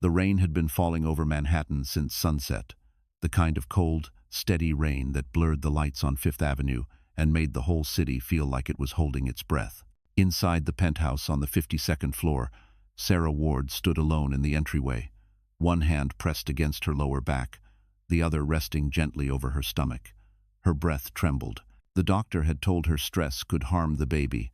The rain had been falling over Manhattan since sunset, the kind of cold, steady rain that blurred the lights on Fifth Avenue and made the whole city feel like it was holding its breath. Inside the penthouse on the 52nd floor, Sarah Ward stood alone in the entryway, one hand pressed against her lower back, the other resting gently over her stomach. Her breath trembled. The doctor had told her stress could harm the baby,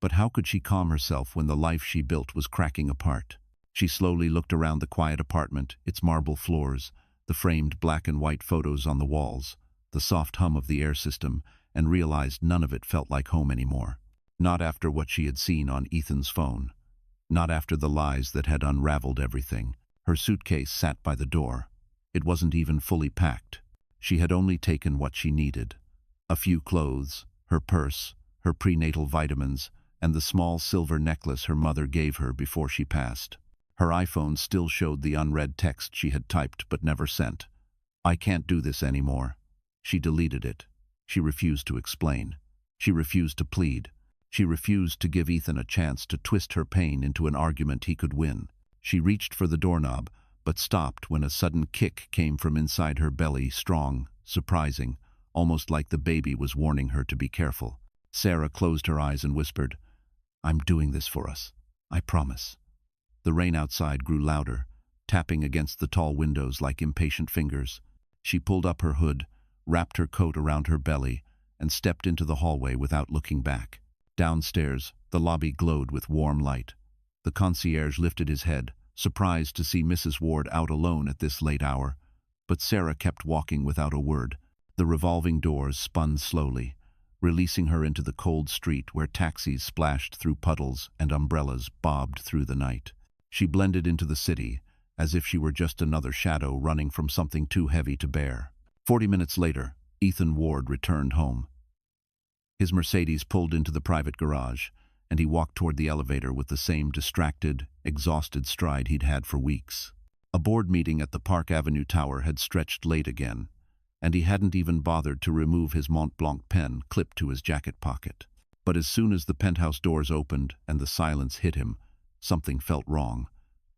but how could she calm herself when the life she built was cracking apart? She slowly looked around the quiet apartment, its marble floors, the framed black and white photos on the walls, the soft hum of the air system, and realized none of it felt like home anymore. Not after what she had seen on Ethan's phone. Not after the lies that had unraveled everything. Her suitcase sat by the door. It wasn't even fully packed. She had only taken what she needed. A few clothes, her purse, her prenatal vitamins, and the small silver necklace her mother gave her before she passed. Her iPhone still showed the unread text she had typed but never sent. "I can't do this anymore." She deleted it. She refused to explain. She refused to plead. She refused to give Ethan a chance to twist her pain into an argument he could win. She reached for the doorknob, but stopped when a sudden kick came from inside her belly, strong, surprising, almost like the baby was warning her to be careful. Sarah closed her eyes and whispered, "I'm doing this for us. I promise." The rain outside grew louder, tapping against the tall windows like impatient fingers. She pulled up her hood, wrapped her coat around her belly, and stepped into the hallway without looking back. Downstairs, the lobby glowed with warm light. The concierge lifted his head, surprised to see Mrs. Ward out alone at this late hour. But Sarah kept walking without a word. The revolving doors spun slowly, releasing her into the cold street where taxis splashed through puddles and umbrellas bobbed through the night. She blended into the city, as if she were just another shadow running from something too heavy to bear. 40 minutes later, Ethan Ward returned home. His Mercedes pulled into the private garage, and he walked toward the elevator with the same distracted, exhausted stride he'd had for weeks. A board meeting at the Park Avenue Tower had stretched late again, and he hadn't even bothered to remove his Mont Blanc pen clipped to his jacket pocket. But as soon as the penthouse doors opened and the silence hit him, something felt wrong.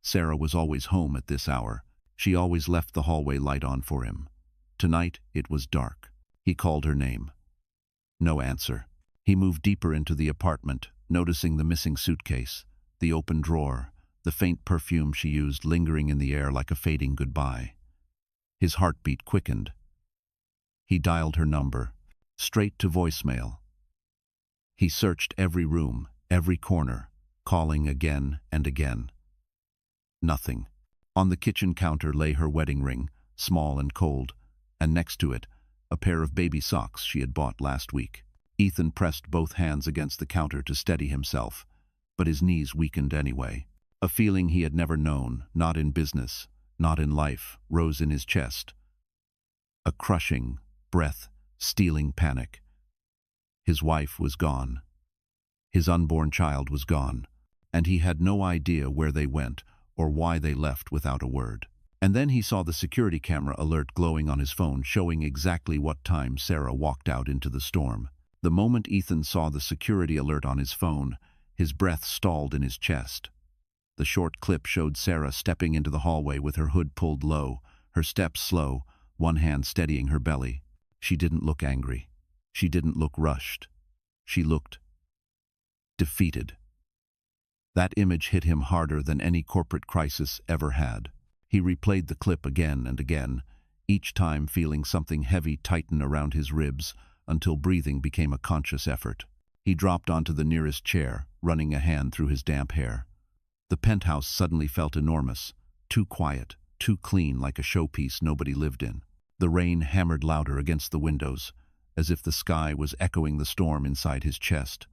Sarah was always home at this hour. She always left the hallway light on for him. Tonight, it was dark. He called her name. No answer. He moved deeper into the apartment, noticing the missing suitcase, the open drawer, the faint perfume she used lingering in the air like a fading goodbye. His heartbeat quickened. He dialed her number, straight to voicemail. He searched every room, every corner, calling again and again. Nothing. On the kitchen counter lay her wedding ring, small and cold, and next to it, a pair of baby socks she had bought last week. Ethan pressed both hands against the counter to steady himself, but his knees weakened anyway. A feeling he had never known, not in business, not in life, rose in his chest. A crushing, breath-stealing panic. His wife was gone. His unborn child was gone, and he had no idea where they went or why they left without a word. And then he saw the security camera alert glowing on his phone, showing exactly what time Sarah walked out into the storm. The moment Ethan saw the security alert on his phone, his breath stalled in his chest. The short clip showed Sarah stepping into the hallway with her hood pulled low, her steps slow, one hand steadying her belly. She didn't look angry. She didn't look rushed. She looked defeated. That image hit him harder than any corporate crisis ever had. He replayed the clip again and again, each time feeling something heavy tighten around his ribs until breathing became a conscious effort. He dropped onto the nearest chair, running a hand through his damp hair. The penthouse suddenly felt enormous, too quiet, too clean, like a showpiece nobody lived in. The rain hammered louder against the windows, as if the sky was echoing the storm inside his chest.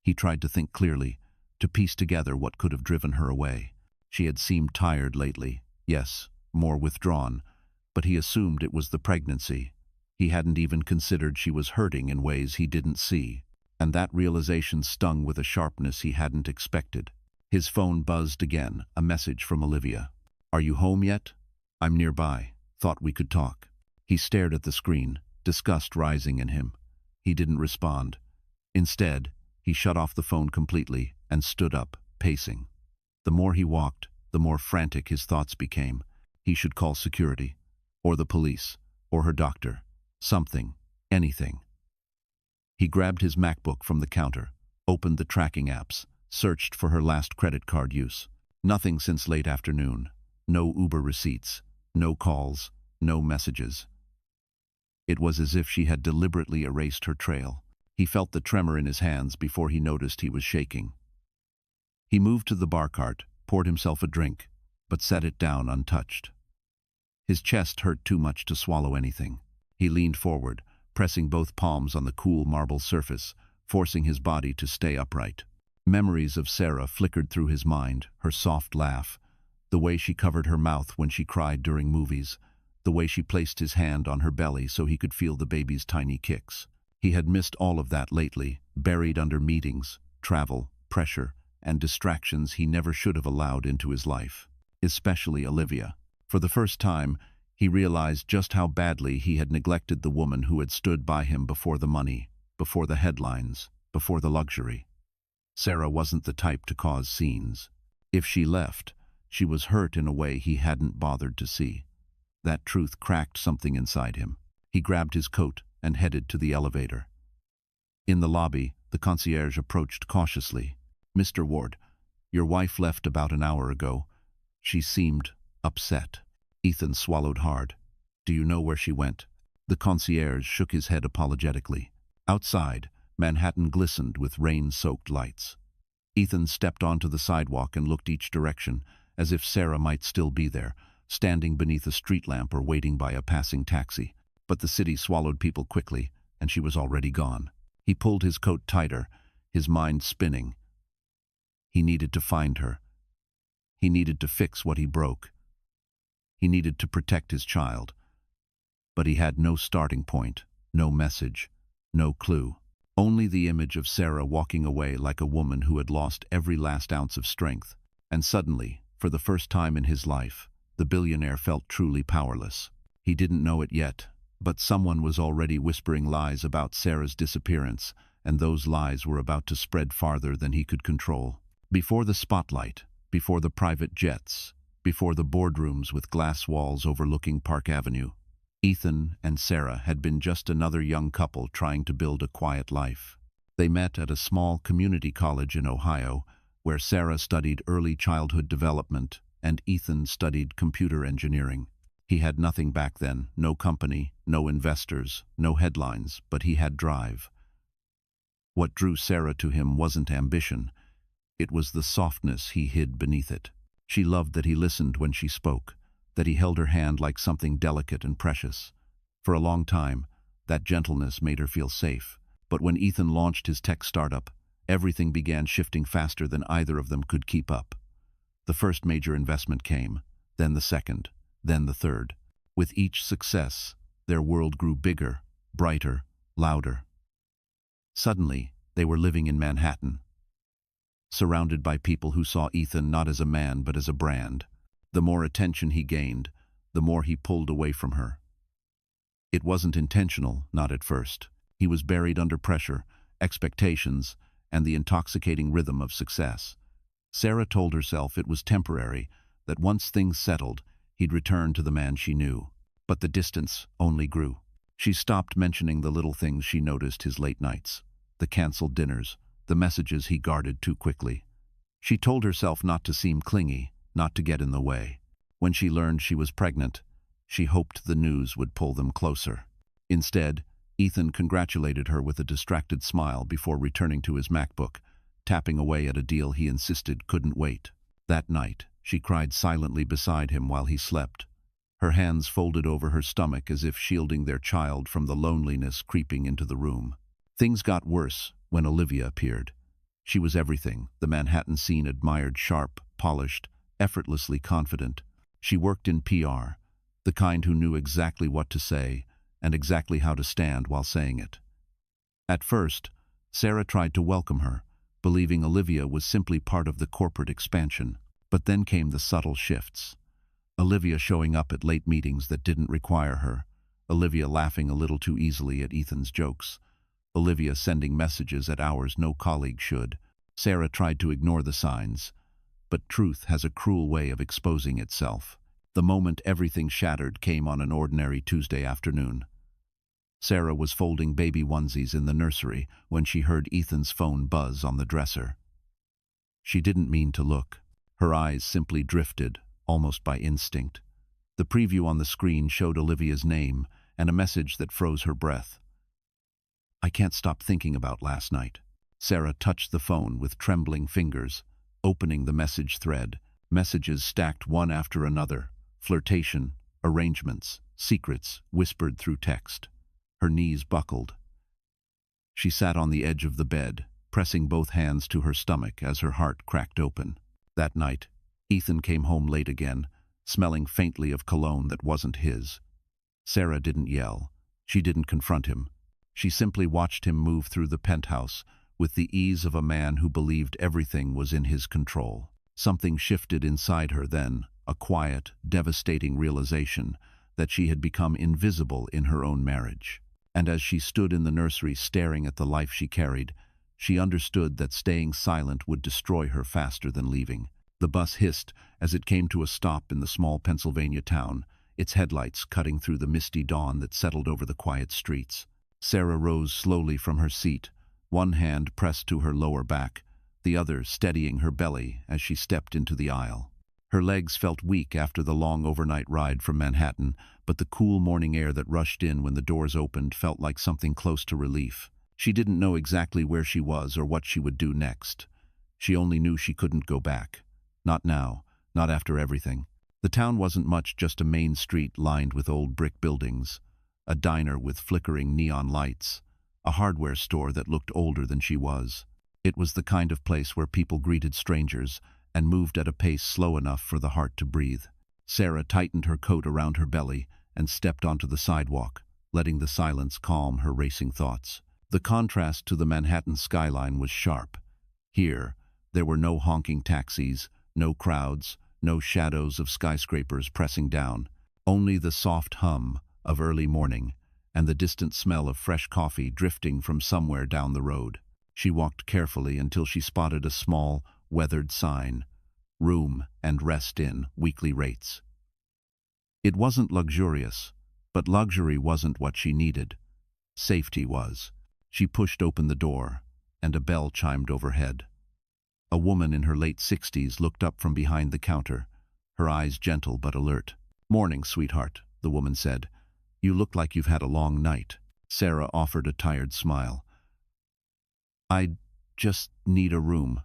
He tried to think clearly, to piece together what could have driven her away. She had seemed tired lately, yes, more withdrawn, but he assumed it was the pregnancy. He hadn't even considered she was hurting in ways he didn't see, and that realization stung with a sharpness he hadn't expected. His phone buzzed again, a message from Olivia. "Are you home yet? I'm nearby. Thought we could talk." He stared at the screen, disgust rising in him. He didn't respond. Instead, he shut off the phone completely and stood up, pacing. The more he walked, the more frantic his thoughts became. He should call security, or the police, or her doctor. Something, anything. He grabbed his MacBook from the counter, opened the tracking apps, searched for her last credit card use. Nothing since late afternoon. No Uber receipts, no calls, no messages. It was as if she had deliberately erased her trail. He felt the tremor in his hands before he noticed he was shaking. He moved to the bar cart, poured himself a drink, but set it down untouched. His chest hurt too much to swallow anything. He leaned forward, pressing both palms on the cool marble surface, forcing his body to stay upright. Memories of Sarah flickered through his mind, her soft laugh, the way she covered her mouth when she cried during movies, the way she placed his hand on her belly so he could feel the baby's tiny kicks. He had missed all of that lately, buried under meetings, travel, pressure, and distractions he never should have allowed into his life. Especially Olivia. For the first time, he realized just how badly he had neglected the woman who had stood by him before the money, before the headlines, before the luxury. Sarah wasn't the type to cause scenes. If she left, she was hurt in a way he hadn't bothered to see. That truth cracked something inside him. He grabbed his coat and headed to the elevator. In the lobby, the concierge approached cautiously. "Mr. Ward, your wife left about an hour ago. She seemed upset." Ethan swallowed hard. "Do you know where she went?" The concierge shook his head apologetically. Outside, Manhattan glistened with rain-soaked lights. Ethan stepped onto the sidewalk and looked each direction, as if Sarah might still be there, standing beneath a street lamp or waiting by a passing taxi. But the city swallowed people quickly, and she was already gone. He pulled his coat tighter, his mind spinning. He needed to find her. He needed to fix what he broke. He needed to protect his child. But he had no starting point, no message, no clue. Only the image of Sarah walking away like a woman who had lost every last ounce of strength. And suddenly, for the first time in his life, the billionaire felt truly powerless. He didn't know it yet, but someone was already whispering lies about Sarah's disappearance, and those lies were about to spread farther than he could control. Before the spotlight, before the private jets, before the boardrooms with glass walls overlooking Park Avenue, Ethan and Sarah had been just another young couple trying to build a quiet life. They met at a small community college in Ohio, where Sarah studied early childhood development and Ethan studied computer engineering. He had nothing back then, no company, no investors, no headlines, but he had drive. What drew Sarah to him wasn't ambition. It was the softness he hid beneath it. She loved that he listened when she spoke, that he held her hand like something delicate and precious. For a long time, that gentleness made her feel safe. But when Ethan launched his tech startup, everything began shifting faster than either of them could keep up. The first major investment came, then the second, then the third. With each success, their world grew bigger, brighter, louder. Suddenly, they were living in Manhattan, surrounded by people who saw Ethan not as a man but as a brand. The more attention he gained, the more he pulled away from her. It wasn't intentional, not at first. He was buried under pressure, expectations, and the intoxicating rhythm of success. Sarah told herself it was temporary, that once things settled, he'd return to the man she knew. But the distance only grew. She stopped mentioning the little things she noticed: his late nights, the canceled dinners, the messages he guarded too quickly. She told herself not to seem clingy, not to get in the way. When she learned she was pregnant, she hoped the news would pull them closer. Instead, Ethan congratulated her with a distracted smile before returning to his MacBook, tapping away at a deal he insisted couldn't wait. That night, she cried silently beside him while he slept, her hands folded over her stomach as if shielding their child from the loneliness creeping into the room. Things got worse when Olivia appeared. She was everything the Manhattan scene admired: sharp, polished, effortlessly confident. She worked in PR, the kind who knew exactly what to say and exactly how to stand while saying it. At first, Sarah tried to welcome her, believing Olivia was simply part of the corporate expansion. But then came the subtle shifts. Olivia showing up at late meetings that didn't require her. Olivia laughing a little too easily at Ethan's jokes. Olivia sending messages at hours no colleague should. Sarah tried to ignore the signs, but truth has a cruel way of exposing itself. The moment everything shattered came on an ordinary Tuesday afternoon. Sarah was folding baby onesies in the nursery when she heard Ethan's phone buzz on the dresser. She didn't mean to look. Her eyes simply drifted, almost by instinct. The preview on the screen showed Olivia's name and a message that froze her breath. "I can't stop thinking about last night." Sarah touched the phone with trembling fingers, opening the message thread. Messages stacked one after another. Flirtation, arrangements, secrets whispered through text. Her knees buckled. She sat on the edge of the bed, pressing both hands to her stomach as her heart cracked open. That night, Ethan came home late again, smelling faintly of cologne that wasn't his. Sarah didn't yell. She didn't confront him. She simply watched him move through the penthouse with the ease of a man who believed everything was in his control. Something shifted inside her then, a quiet, devastating realization that she had become invisible in her own marriage. And as she stood in the nursery staring at the life she carried, she understood that staying silent would destroy her faster than leaving. The bus hissed as it came to a stop in the small Pennsylvania town, its headlights cutting through the misty dawn that settled over the quiet streets. Sarah rose slowly from her seat, one hand pressed to her lower back, the other steadying her belly as she stepped into the aisle. Her legs felt weak after the long overnight ride from Manhattan, but the cool morning air that rushed in when the doors opened felt like something close to relief. She didn't know exactly where she was or what she would do next. She only knew she couldn't go back. Not now, not after everything. The town wasn't much, just a main street lined with old brick buildings, a diner with flickering neon lights, a hardware store that looked older than she was. It was the kind of place where people greeted strangers and moved at a pace slow enough for the heart to breathe. Sarah tightened her coat around her belly and stepped onto the sidewalk, letting the silence calm her racing thoughts. The contrast to the Manhattan skyline was sharp. Here, there were no honking taxis, no crowds, no shadows of skyscrapers pressing down, only the soft hum of early morning and the distant smell of fresh coffee drifting from somewhere down the road. She walked carefully until she spotted a small, weathered sign, "Room and Rest In, Weekly Rates." It wasn't luxurious, but luxury wasn't what she needed. Safety was. She pushed open the door, and a bell chimed overhead. A woman in her late 60s looked up from behind the counter, her eyes gentle but alert. "Morning, sweetheart," the woman said. "You look like you've had a long night." Sarah offered a tired smile. "I just need a room.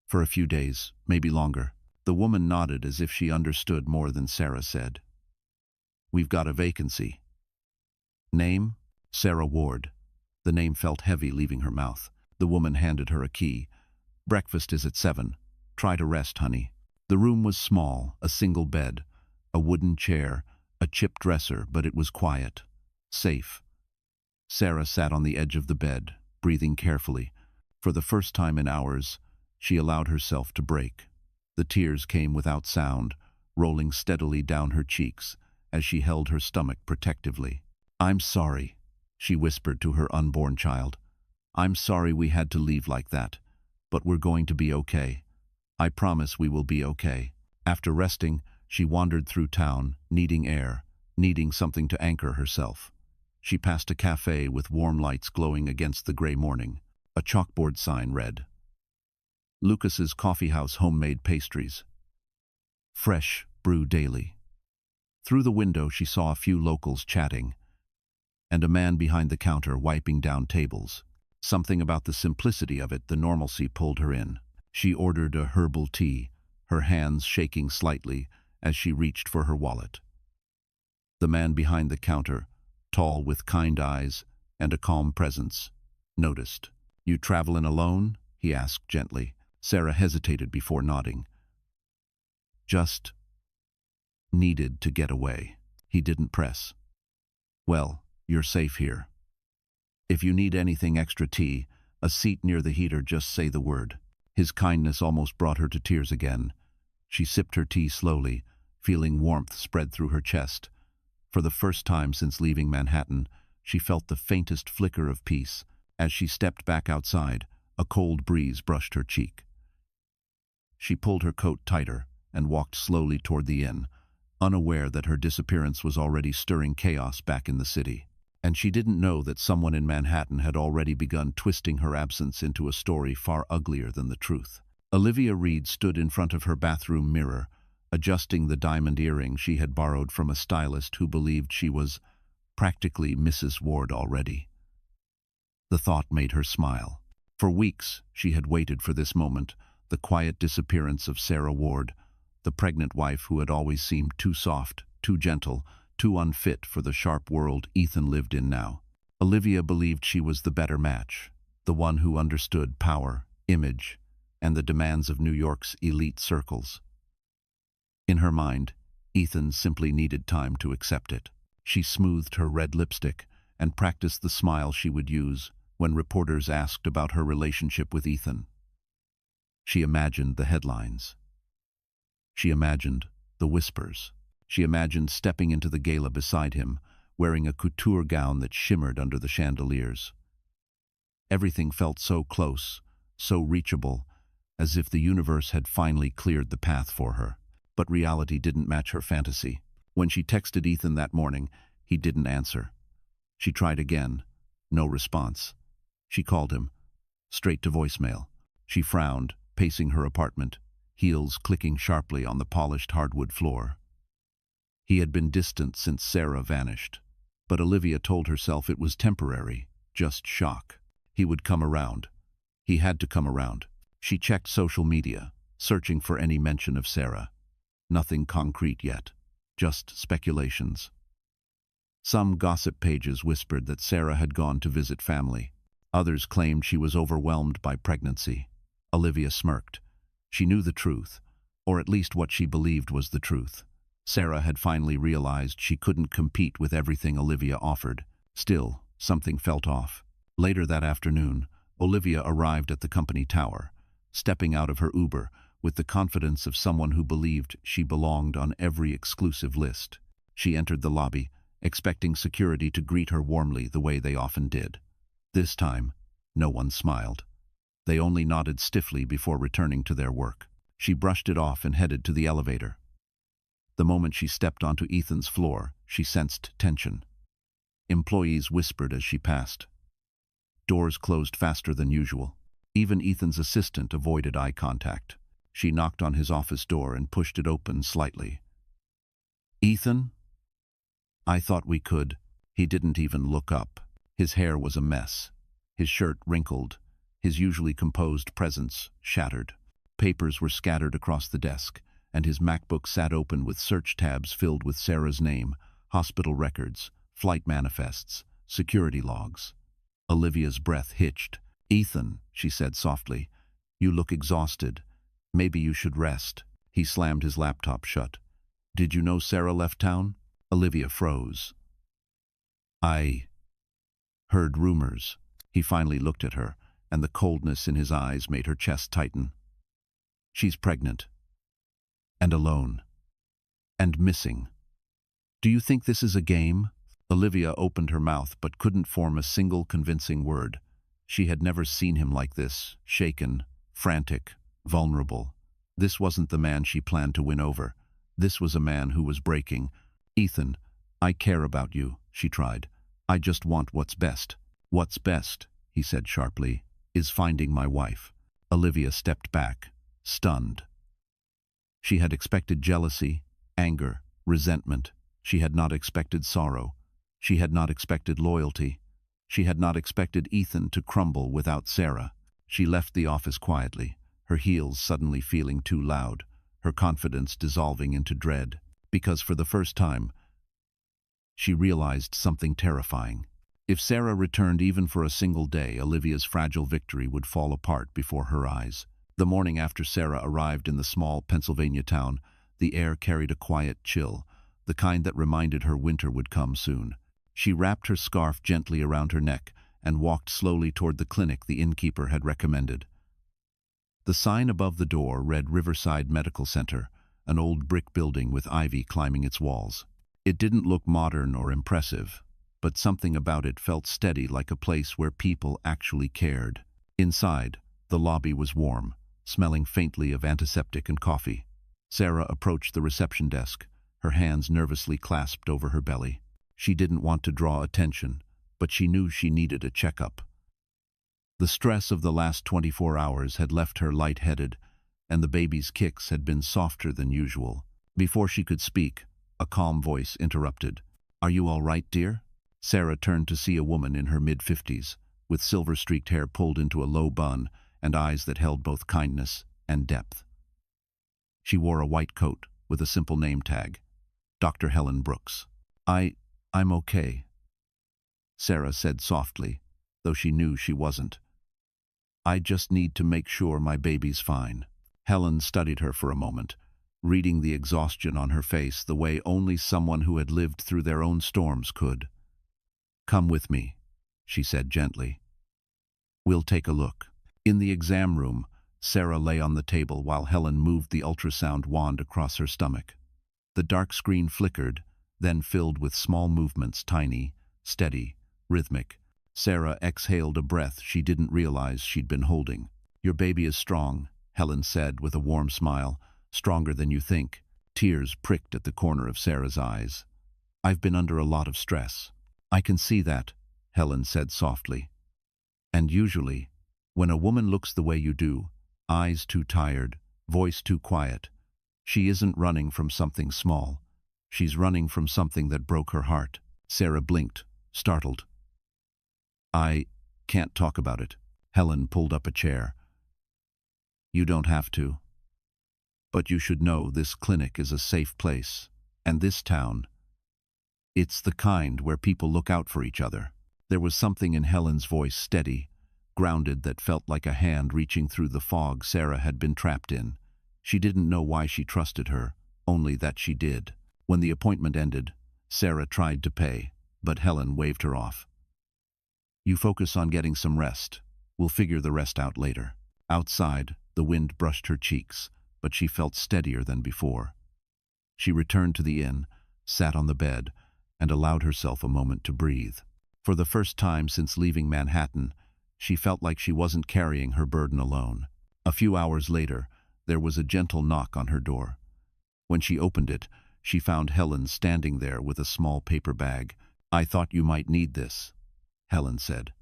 For a few days, maybe longer." The woman nodded as if she understood more than Sarah said. "We've got a vacancy." "Name?" "Sarah Ward." The name felt heavy leaving her mouth. The woman handed her a key. "Breakfast is at 7. Try to rest, honey." The room was small, a single bed, a wooden chair, a chipped dresser, but it was quiet, safe. Sarah sat on the edge of the bed, breathing carefully. For the first time in hours, she allowed herself to break. The tears came without sound, rolling steadily down her cheeks as she held her stomach protectively. "I'm sorry," she whispered to her unborn child. "I'm sorry we had to leave like that, but we're going to be okay. I promise we will be okay." After resting, she wandered through town, needing air, needing something to anchor herself. She passed a cafe with warm lights glowing against the gray morning. A chalkboard sign read, "Lucas's Coffee House Homemade Pastries. Fresh, brew daily." Through the window she saw a few locals chatting, and a man behind the counter wiping down tables. Something about the simplicity of it, the normalcy, pulled her in. She ordered a herbal tea, her hands shaking slightly as she reached for her wallet. The man behind the counter, tall with kind eyes and a calm presence, noticed. "You travelin' alone?" he asked gently. Sarah hesitated before nodding. "Just needed to get away." He didn't press. "Well, you're safe here. If you need anything, extra tea, a seat near the heater, just say the word." His kindness almost brought her to tears again. She sipped her tea slowly, feeling warmth spread through her chest. For the first time since leaving Manhattan, she felt the faintest flicker of peace. As she stepped back outside, a cold breeze brushed her cheek. She pulled her coat tighter and walked slowly toward the inn, unaware that her disappearance was already stirring chaos back in the city. And she didn't know that someone in Manhattan had already begun twisting her absence into a story far uglier than the truth. Olivia Reed stood in front of her bathroom mirror, adjusting the diamond earring she had borrowed from a stylist who believed she was practically Mrs. Ward already. The thought made her smile. For weeks, she had waited for this moment, the quiet disappearance of Sarah Ward, the pregnant wife who had always seemed too soft, too gentle, too unfit for the sharp world Ethan lived in now. Olivia believed she was the better match, the one who understood power, image, and the demands of New York's elite circles. In her mind, Ethan simply needed time to accept it. She smoothed her red lipstick and practiced the smile she would use when reporters asked about her relationship with Ethan. She imagined the headlines. She imagined the whispers. She imagined stepping into the gala beside him, wearing a couture gown that shimmered under the chandeliers. Everything felt so close, so reachable, as if the universe had finally cleared the path for her. But reality didn't match her fantasy. When she texted Ethan that morning, he didn't answer. She tried again. No response. She called him, straight to voicemail. She frowned, pacing her apartment, heels clicking sharply on the polished hardwood floor. He had been distant since Sarah vanished, but Olivia told herself it was temporary, just shock. He would come around. He had to come around. She checked social media, searching for any mention of Sarah. Nothing concrete yet, just speculations. Some gossip pages whispered that Sarah had gone to visit family. Others claimed she was overwhelmed by pregnancy. Olivia smirked. She knew the truth, or at least what she believed was the truth. Sarah had finally realized she couldn't compete with everything Olivia offered. Still, something felt off. Later that afternoon, Olivia arrived at the company tower, stepping out of her Uber with the confidence of someone who believed she belonged on every exclusive list. She entered the lobby, expecting security to greet her warmly the way they often did. This time, no one smiled. They only nodded stiffly before returning to their work. She brushed it off and headed to the elevator. The moment she stepped onto Ethan's floor, she sensed tension. Employees whispered as she passed. Doors closed faster than usual. Even Ethan's assistant avoided eye contact. She knocked on his office door and pushed it open slightly. "Ethan? I thought we could." He didn't even look up. His hair was a mess. His shirt wrinkled. His usually composed presence shattered. Papers were scattered across the desk, and his MacBook sat open with search tabs filled with Sarah's name, hospital records, flight manifests, security logs. Olivia's breath hitched. "Ethan," she said softly, "you look exhausted. Maybe you should rest." He slammed his laptop shut. "Did you know Sarah left town?" Olivia froze. "I heard rumors." He finally looked at her, and the coldness in his eyes made her chest tighten. "She's pregnant. And alone. And missing. Do you think this is a game?" Olivia opened her mouth but couldn't form a single convincing word. She had never seen him like this, shaken, frantic, vulnerable. This wasn't the man she planned to win over. This was a man who was breaking. "Ethan, I care about you," she tried. "I just want what's best." "What's best," he said sharply, "is finding my wife." Olivia stepped back, stunned. She had expected jealousy, anger, resentment. She had not expected sorrow. She had not expected loyalty. She had not expected Ethan to crumble without Sarah. She left the office quietly, her heels suddenly feeling too loud, her confidence dissolving into dread, because for the first time, she realized something terrifying. If Sarah returned even for a single day, Olivia's fragile victory would fall apart before her eyes. The morning after Sarah arrived in the small Pennsylvania town, the air carried a quiet chill, the kind that reminded her winter would come soon. She wrapped her scarf gently around her neck and walked slowly toward the clinic the innkeeper had recommended. The sign above the door read Riverside Medical Center, an old brick building with ivy climbing its walls. It didn't look modern or impressive, but something about it felt steady, like a place where people actually cared. Inside, the lobby was warm. smelling faintly of antiseptic and coffee. Sarah approached the reception desk, her hands nervously clasped over her belly. She didn't want to draw attention, but she knew she needed a checkup. The stress of the last 24 hours had left her lightheaded, and the baby's kicks had been softer than usual. Before she could speak, a calm voice interrupted. "Are you all right, dear?" Sarah turned to see a woman in her mid-50s, with silver-streaked hair pulled into a low bun and eyes that held both kindness and depth. She wore a white coat with a simple name tag, Dr. Helen Brooks. I'm okay," Sarah said softly, though she knew she wasn't. "I just need to make sure my baby's fine." Helen studied her for a moment, reading the exhaustion on her face the way only someone who had lived through their own storms could. "Come with me," she said gently. "We'll take a look." In the exam room, Sarah lay on the table while Helen moved the ultrasound wand across her stomach. The dark screen flickered, then filled with small movements, tiny, steady, rhythmic. Sarah exhaled a breath she didn't realize she'd been holding. "Your baby is strong," Helen said with a warm smile. "Stronger than you think." Tears pricked at the corner of Sarah's eyes. "I've been under a lot of stress." "I can see that," Helen said softly. "And usually, when a woman looks the way you do, eyes too tired, voice too quiet, she isn't running from something small. She's running from something that broke her heart." Sarah blinked, startled. "I can't talk about it." Helen pulled up a chair. "You don't have to. But you should know this clinic is a safe place, and this town, it's the kind where people look out for each other." There was something in Helen's voice, steady, grounded, that felt like a hand reaching through the fog Sarah had been trapped in. She didn't know why she trusted her, only that she did. When the appointment ended, Sarah tried to pay, but Helen waved her off. "You focus on getting some rest. We'll figure the rest out later." Outside, the wind brushed her cheeks, but she felt steadier than before. She returned to the inn, sat on the bed, and allowed herself a moment to breathe. For the first time since leaving Manhattan, she felt like she wasn't carrying her burden alone. A few hours later, there was a gentle knock on her door. When she opened it, she found Helen standing there with a small paper bag. "I thought you might need this," Helen said.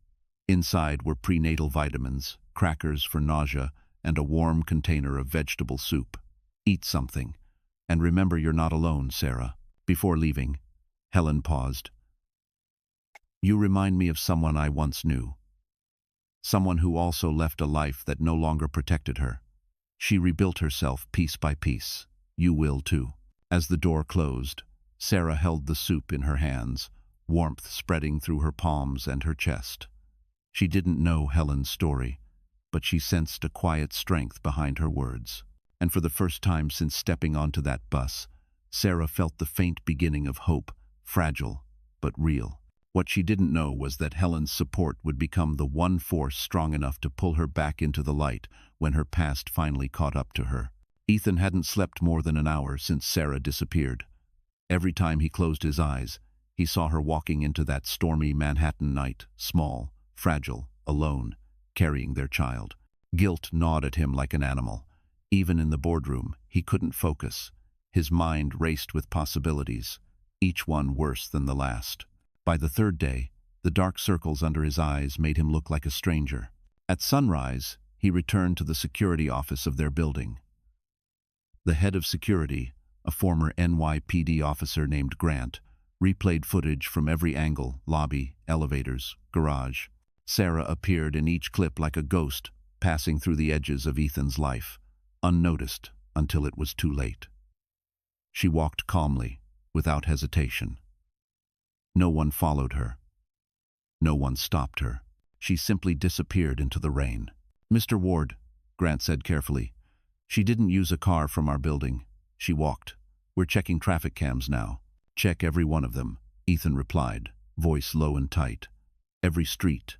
Inside were prenatal vitamins, crackers for nausea, and a warm container of vegetable soup. "Eat something. And remember, you're not alone, Sarah." Before leaving, Helen paused. "You remind me of someone I once knew. Someone who also left a life that no longer protected her. She rebuilt herself piece by piece. You will too." As the door closed, Sarah held the soup in her hands, warmth spreading through her palms and her chest. She didn't know Helen's story, but she sensed a quiet strength behind her words. And for the first time since stepping onto that bus, Sarah felt the faint beginning of hope, fragile but real. What she didn't know was that Helen's support would become the one force strong enough to pull her back into the light when her past finally caught up to her. Ethan hadn't slept more than an hour since Sarah disappeared. Every time he closed his eyes, he saw her walking into that stormy Manhattan night, small, fragile, alone, carrying their child. Guilt gnawed at him like an animal. Even in the boardroom, he couldn't focus. His mind raced with possibilities, each one worse than the last. By the third day, the dark circles under his eyes made him look like a stranger. At sunrise, he returned to the security office of their building. The head of security, a former NYPD officer named Grant, replayed footage from every angle: lobby, elevators, garage. Sarah appeared in each clip like a ghost, passing through the edges of Ethan's life, unnoticed until it was too late. She walked calmly, without hesitation. No one followed her. No one stopped her. She simply disappeared into the rain. "Mr. Ward," Grant said carefully, "she didn't use a car from our building. She walked. We're checking traffic cams now." "Check every one of them," Ethan replied, voice low and tight. "Every street,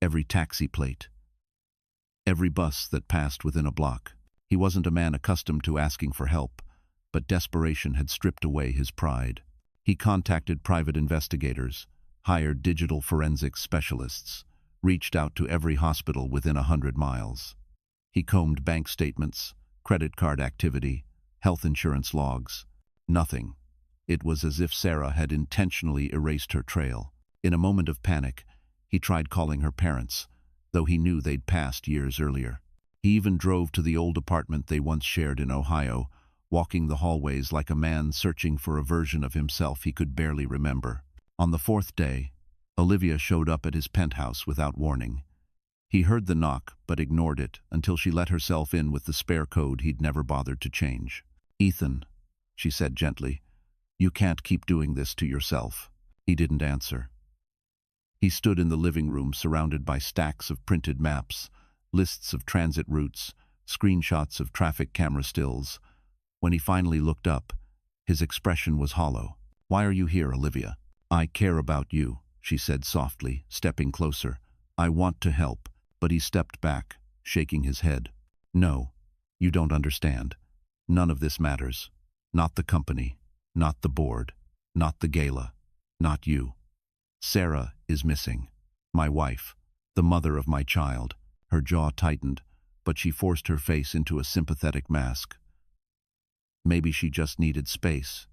every taxi plate, every bus that passed within a block." He wasn't a man accustomed to asking for help, but desperation had stripped away his pride. He contacted private investigators, hired digital forensics specialists, reached out to every hospital within 100 miles. He combed bank statements, credit card activity, health insurance logs. Nothing. It was as if Sarah had intentionally erased her trail. In a moment of panic, he tried calling her parents, though he knew they'd passed years earlier. He even drove to the old apartment they once shared in Ohio, walking the hallways like a man searching for a version of himself he could barely remember. On the fourth day, Olivia showed up at his penthouse without warning. He heard the knock, but ignored it until she let herself in with the spare code he'd never bothered to change. "Ethan," she said gently, "you can't keep doing this to yourself." He didn't answer. He stood in the living room surrounded by stacks of printed maps, lists of transit routes, screenshots of traffic camera stills. When he finally looked up, his expression was hollow. "Why are you here, Olivia?" "I care about you," she said softly, stepping closer. "I want to help." But he stepped back, shaking his head. "No, you don't understand. None of this matters. Not the company, not the board, not the gala, not you. Sarah is missing. My wife, the mother of my child." Her jaw tightened, but she forced her face into a sympathetic mask. "Maybe she just needed space.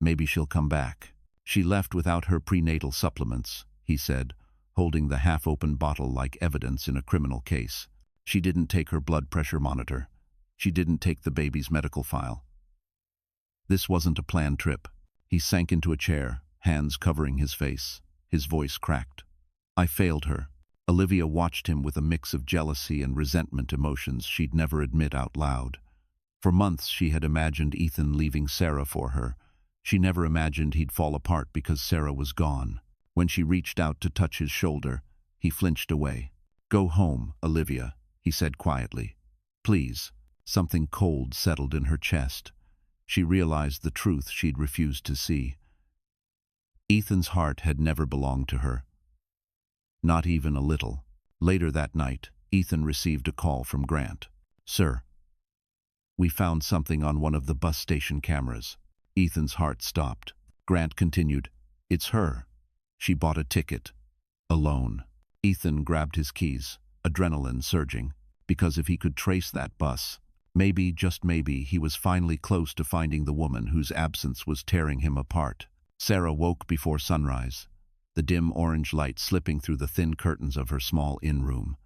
Maybe she'll come back." "She left without her prenatal supplements," he said, holding the half-open bottle like evidence in a criminal case. "She didn't take her blood pressure monitor. She didn't take the baby's medical file. This wasn't a planned trip." He sank into a chair, hands covering his face. His voice cracked. "I failed her." Olivia watched him with a mix of jealousy and resentment, emotions she'd never admit out loud. For months she had imagined Ethan leaving Sarah for her. She never imagined he'd fall apart because Sarah was gone. When she reached out to touch his shoulder, he flinched away. "Go home, Olivia," he said quietly. "Please." Something cold settled in her chest. She realized the truth she'd refused to see. Ethan's heart had never belonged to her. Not even a little. Later that night, Ethan received a call from Grant. "Sir, we found something on one of the bus station cameras." Ethan's heart stopped. Grant continued, "It's her. She bought a ticket. Alone." Ethan grabbed his keys, adrenaline surging, because if he could trace that bus, maybe, just maybe, he was finally close to finding the woman whose absence was tearing him apart. Sarah woke before sunrise, the dim orange light slipping through the thin curtains of her small inn-room.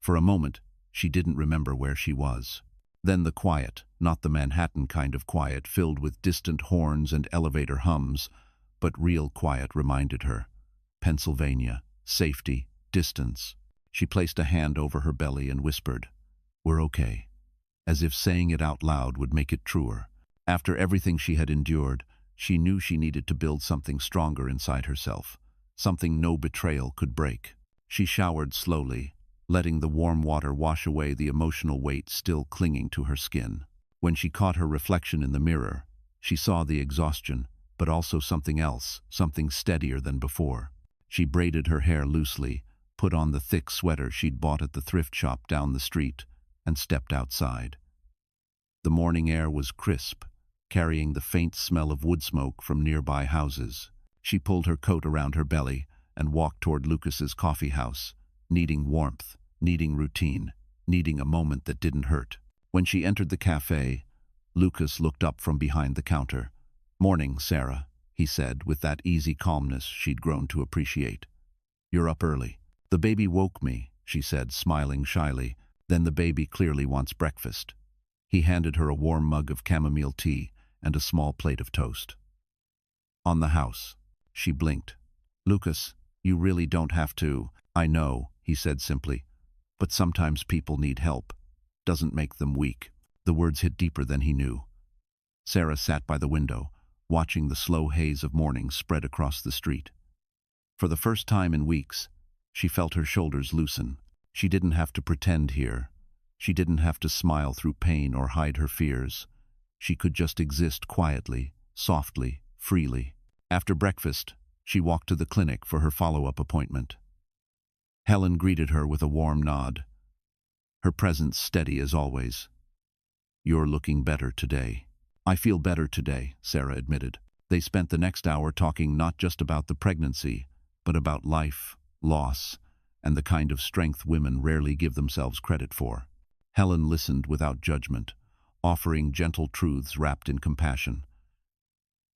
For a moment, she didn't remember where she was. Then the quiet, not the Manhattan kind of quiet, filled with distant horns and elevator hums, but real quiet reminded her. Pennsylvania, safety, distance. She placed a hand over her belly and whispered, "We're okay," as if saying it out loud would make it truer. After everything she had endured, she knew she needed to build something stronger inside herself, something no betrayal could break. She showered slowly, letting the warm water wash away the emotional weight still clinging to her skin. When she caught her reflection in the mirror, she saw the exhaustion, but also something else, something steadier than before. She braided her hair loosely, put on the thick sweater she'd bought at the thrift shop down the street, and stepped outside. The morning air was crisp, carrying the faint smell of wood smoke from nearby houses. She pulled her coat around her belly and walked toward Lucas's coffee house, needing warmth, needing routine, needing a moment that didn't hurt. When she entered the cafe, Lucas looked up from behind the counter. "Morning, Sarah," he said, with that easy calmness she'd grown to appreciate. "You're up early." "The baby woke me," she said, smiling shyly. "Then the baby clearly wants breakfast." He handed her a warm mug of chamomile tea and a small plate of toast. "On the house." She blinked. "Lucas, you really don't have to." "I know," he said simply, "but sometimes people need help. Doesn't make them weak." The words hit deeper than he knew. Sarah sat by the window, watching the slow haze of morning spread across the street. For the first time in weeks, she felt her shoulders loosen. She didn't have to pretend here. She didn't have to smile through pain or hide her fears. She could just exist quietly, softly, freely. After breakfast, she walked to the clinic for her follow-up appointment. Helen greeted her with a warm nod, her presence steady as always. "You're looking better today." "I feel better today," Sarah admitted. They spent the next hour talking not just about the pregnancy, but about life, loss, and the kind of strength women rarely give themselves credit for. Helen listened without judgment, offering gentle truths wrapped in compassion.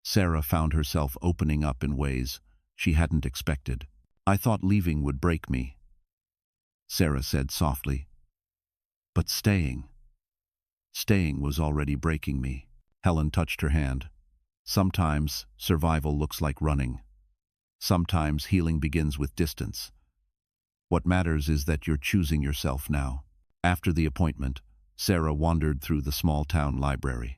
Sarah found herself opening up in ways she hadn't expected. "I thought leaving would break me," Sarah said softly. "But staying was already breaking me." Helen touched her hand. "Sometimes survival looks like running. Sometimes healing begins with distance. What matters is that you're choosing yourself now." After the appointment, Sarah wandered through the small-town library.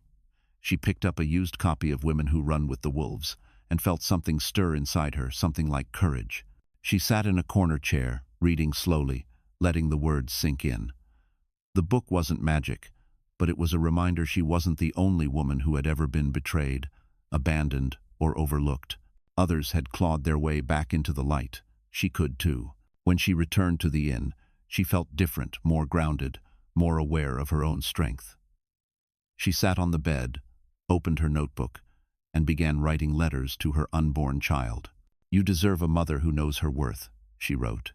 She picked up a used copy of Women Who Run with the Wolves and felt something stir inside her, something like courage. She sat in a corner chair, reading slowly, letting the words sink in. The book wasn't magic, but it was a reminder she wasn't the only woman who had ever been betrayed, abandoned, or overlooked. Others had clawed their way back into the light. She could too. When she returned to the inn, she felt different, more grounded, more aware of her own strength. She sat on the bed, opened her notebook, and began writing letters to her unborn child. "You deserve a mother who knows her worth," she wrote.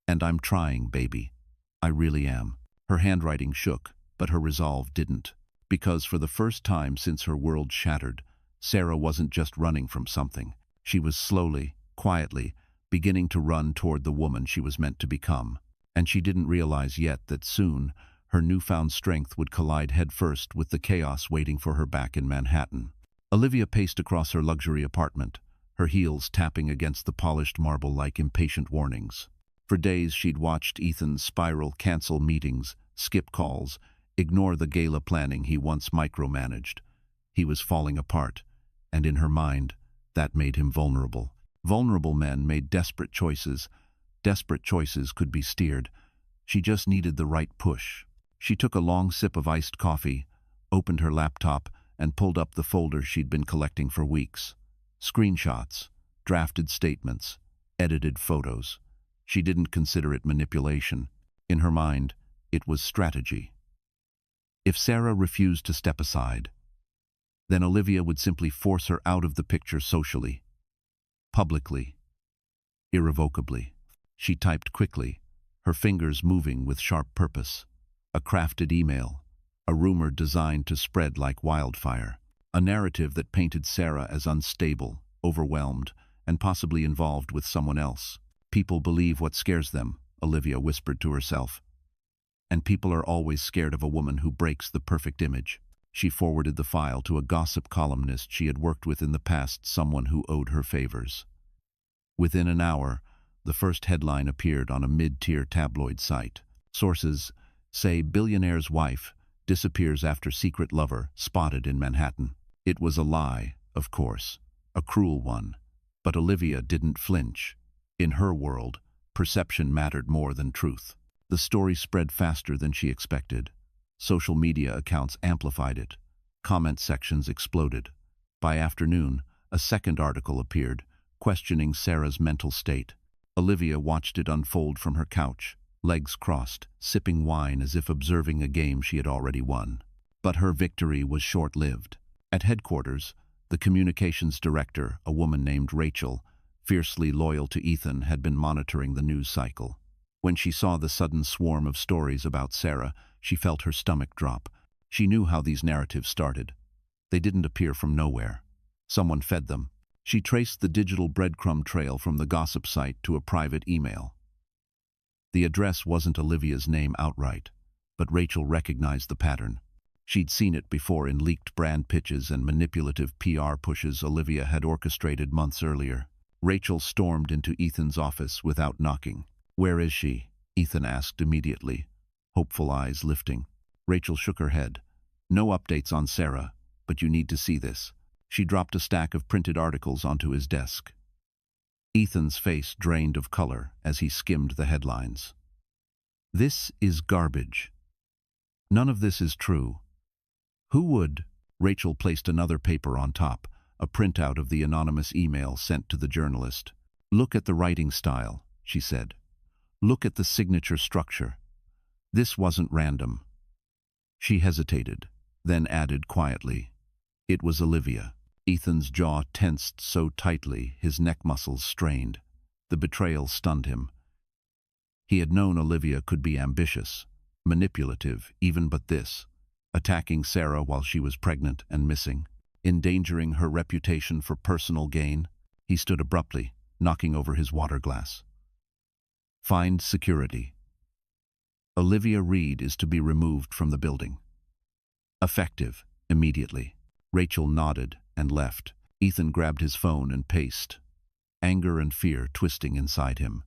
"And I'm trying, baby. I really am." Her handwriting shook, but her resolve didn't. Because for the first time since her world shattered, Sarah wasn't just running from something. She was slowly, quietly, beginning to run toward the woman she was meant to become. And she didn't realize yet that soon, her newfound strength would collide headfirst with the chaos waiting for her back in Manhattan. Olivia paced across her luxury apartment, her heels tapping against the polished marble like impatient warnings. For days she'd watched Ethan spiral, cancel meetings, skip calls, ignore the gala planning he once micromanaged. He was falling apart, and in her mind, that made him vulnerable. Vulnerable men made desperate choices. Desperate choices could be steered. She just needed the right push. She took a long sip of iced coffee, opened her laptop, and pulled up the folder she'd been collecting for weeks. Screenshots, drafted statements, edited photos. She didn't consider it manipulation. In her mind, it was strategy. If Sarah refused to step aside, then Olivia would simply force her out of the picture socially, publicly, irrevocably. She typed quickly, her fingers moving with sharp purpose. A crafted email, a rumor designed to spread like wildfire. A narrative that painted Sarah as unstable, overwhelmed, and possibly involved with someone else. "People believe what scares them," Olivia whispered to herself. "And people are always scared of a woman who breaks the perfect image." She forwarded the file to a gossip columnist she had worked with in the past, someone who owed her favors. Within an hour, the first headline appeared on a mid-tier tabloid site. Sources say billionaire's wife disappears after secret lover spotted in Manhattan. It was a lie, of course, a cruel one. But Olivia didn't flinch. In her world, perception mattered more than truth. The story spread faster than she expected. Social media accounts amplified it. Comment sections exploded. By afternoon, a second article appeared, questioning Sarah's mental state. Olivia watched it unfold from her couch, legs crossed, sipping wine as if observing a game she had already won. But her victory was short-lived. At headquarters, the communications director, a woman named Rachel, fiercely loyal to Ethan, had been monitoring the news cycle. When she saw the sudden swarm of stories about Sarah, she felt her stomach drop. She knew how these narratives started. They didn't appear from nowhere. Someone fed them. She traced the digital breadcrumb trail from the gossip site to a private email. The address wasn't Olivia's name outright, but Rachel recognized the pattern. She'd seen it before in leaked brand pitches and manipulative PR pushes Olivia had orchestrated months earlier. Rachel stormed into Ethan's office without knocking. "Where is she?" Ethan asked immediately, hopeful eyes lifting. Rachel shook her head. "No updates on Sarah, but you need to see this." She dropped a stack of printed articles onto his desk. Ethan's face drained of color as he skimmed the headlines. "This is garbage. None of this is true. Who would?" Rachel placed another paper on top, a printout of the anonymous email sent to the journalist. "Look at the writing style," she said. "Look at the signature structure. This wasn't random." She hesitated, then added quietly, "It was Olivia." Ethan's jaw tensed so tightly, his neck muscles strained. The betrayal stunned him. He had known Olivia could be ambitious, manipulative, even but this, attacking Sarah while she was pregnant and missing, endangering her reputation for personal gain. He stood abruptly, knocking over his water glass. Find security. Olivia Reed is to be removed from the building. Effective, immediately. Rachel nodded and left. Ethan grabbed his phone and paced, anger and fear twisting inside him.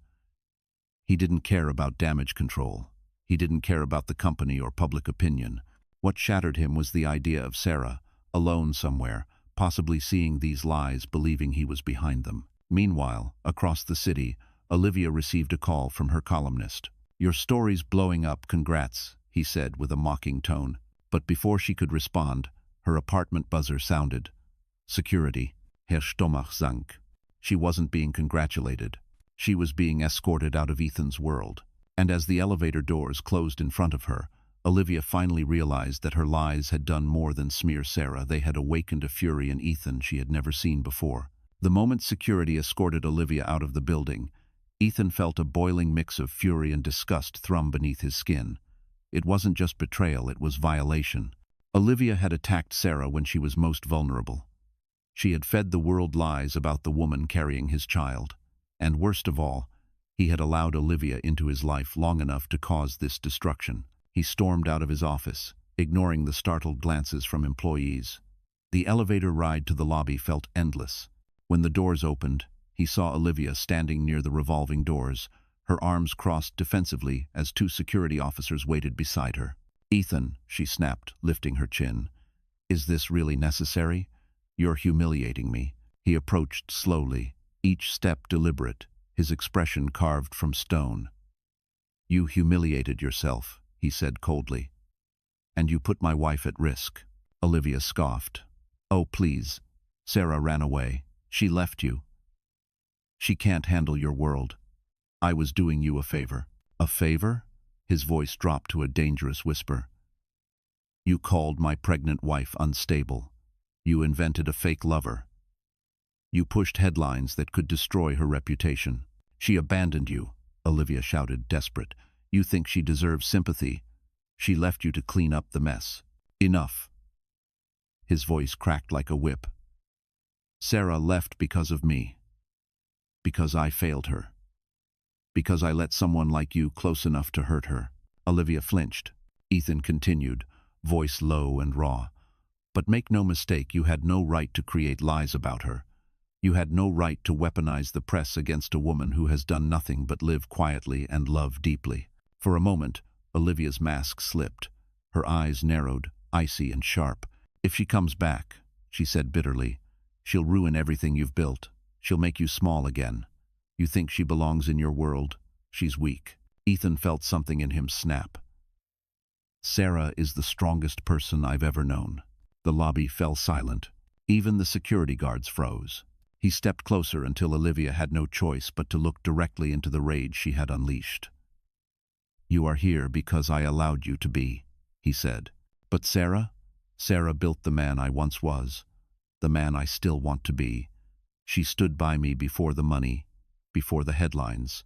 He didn't care about damage control. He didn't care about the company or public opinion. What shattered him was the idea of Sarah, alone somewhere, possibly seeing these lies, believing he was behind them. Meanwhile, across the city, Olivia received a call from her columnist. "Your story's blowing up, congrats," he said with a mocking tone. But before she could respond, her apartment buzzer sounded. Security. Herr Stomach sank. She wasn't being congratulated. She was being escorted out of Ethan's world. And as the elevator doors closed in front of her, Olivia finally realized that her lies had done more than smear Sarah. They had awakened a fury in Ethan she had never seen before. The moment security escorted Olivia out of the building, Ethan felt a boiling mix of fury and disgust thrum beneath his skin. It wasn't just betrayal, it was violation. Olivia had attacked Sarah when she was most vulnerable. She had fed the world lies about the woman carrying his child. And worst of all, he had allowed Olivia into his life long enough to cause this destruction. He stormed out of his office, ignoring the startled glances from employees. The elevator ride to the lobby felt endless. When the doors opened, he saw Olivia standing near the revolving doors, her arms crossed defensively as two security officers waited beside her. "Ethan," she snapped, lifting her chin. "Is this really necessary? You're humiliating me." He approached slowly, each step deliberate, his expression carved from stone. "You humiliated yourself," he said coldly. "And you put my wife at risk." Olivia scoffed. "Oh, please. Sarah ran away. She left you. She can't handle your world. I was doing you a favor." "A favor?" His voice dropped to a dangerous whisper. "You called my pregnant wife unstable. You invented a fake lover. You pushed headlines that could destroy her reputation. She abandoned you," Olivia shouted, desperate. "You think she deserves sympathy? She left you to clean up the mess. Enough." His voice cracked like a whip. "Sarah left because of me. Because I failed her. Because I let someone like you close enough to hurt her." Olivia flinched. Ethan continued, voice low and raw. "But make no mistake, you had no right to create lies about her. You had no right to weaponize the press against a woman who has done nothing but live quietly and love deeply." For a moment, Olivia's mask slipped. Her eyes narrowed, icy and sharp. "If she comes back," she said bitterly, "she'll ruin everything you've built. She'll make you small again. You think she belongs in your world? She's weak." Ethan felt something in him snap. "Sarah is the strongest person I've ever known." The lobby fell silent. Even the security guards froze. He stepped closer until Olivia had no choice but to look directly into the rage she had unleashed. "You are here because I allowed you to be," he said. "But Sarah? Sarah built the man I once was, the man I still want to be. She stood by me before the money, before the headlines,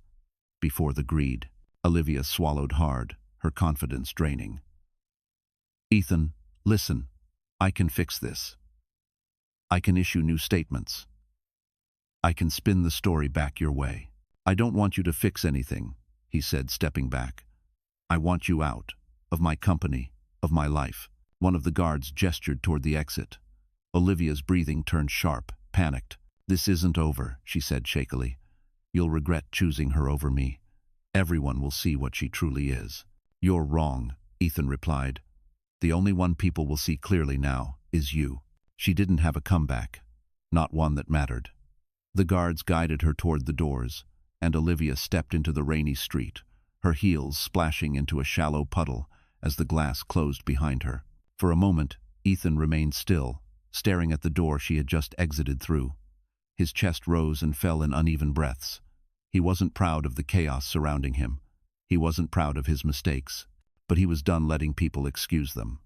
before the greed." Olivia swallowed hard, her confidence draining. "Ethan, listen. I can fix this. I can issue new statements. I can spin the story back your way." "I don't want you to fix anything," he said, stepping back. "I want you out, of my company, of my life." One of the guards gestured toward the exit. Olivia's breathing turned sharp, panicked. "This isn't over," she said shakily. "You'll regret choosing her over me. Everyone will see what she truly is." "You're wrong," Ethan replied. "The only one people will see clearly now is you." She didn't have a comeback, not one that mattered. The guards guided her toward the doors, and Olivia stepped into the rainy street, her heels splashing into a shallow puddle as the glass closed behind her. For a moment, Ethan remained still, staring at the door she had just exited through. His chest rose and fell in uneven breaths. He wasn't proud of the chaos surrounding him. He wasn't proud of his mistakes, but he was done letting people excuse them.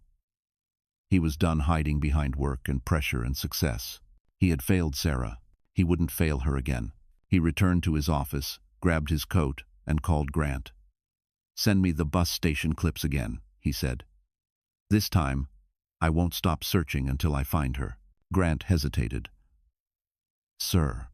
He was done hiding behind work and pressure and success. He had failed Sarah. He wouldn't fail her again. He returned to his office, grabbed his coat, and called Grant. "Send me the bus station clips again," he said. "This time, I won't stop searching until I find her." Grant hesitated. "Sir,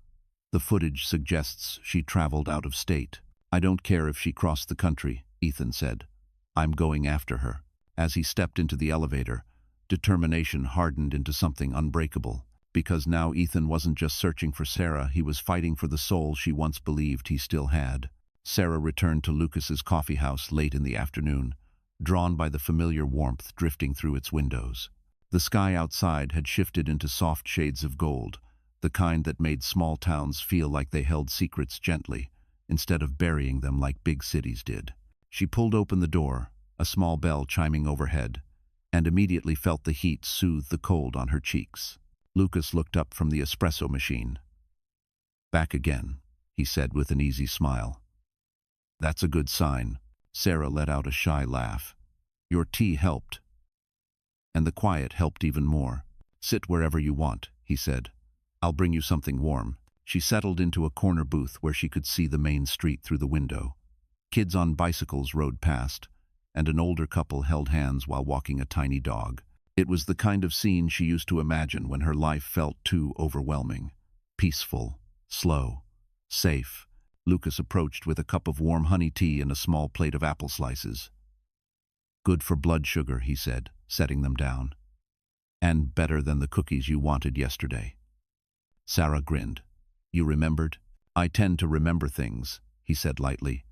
the footage suggests she traveled out of state." "I don't care if she crossed the country," Ethan said. "I'm going after her." As he stepped into the elevator, determination hardened into something unbreakable. Because now Ethan wasn't just searching for Sarah, he was fighting for the soul she once believed he still had. Sarah returned to Lucas's coffee house late in the afternoon, drawn by the familiar warmth drifting through its windows. The sky outside had shifted into soft shades of gold, the kind that made small towns feel like they held secrets gently, instead of burying them like big cities did. She pulled open the door, a small bell chiming overhead, and immediately felt the heat soothe the cold on her cheeks. Lucas looked up from the espresso machine. "Back again," he said with an easy smile. "That's a good sign." Sarah let out a shy laugh. "Your tea helped." And the quiet helped even more. "Sit wherever you want," he said. "I'll bring you something warm." She settled into a corner booth where she could see the main street through the window. Kids on bicycles rode past, and an older couple held hands while walking a tiny dog. It was the kind of scene she used to imagine when her life felt too overwhelming. Peaceful, slow, safe. Lucas approached with a cup of warm honey tea and a small plate of apple slices. "Good for blood sugar," he said, setting them down. "And better than the cookies you wanted yesterday." Sarah grinned. "You remembered?" "I tend to remember things," he said lightly.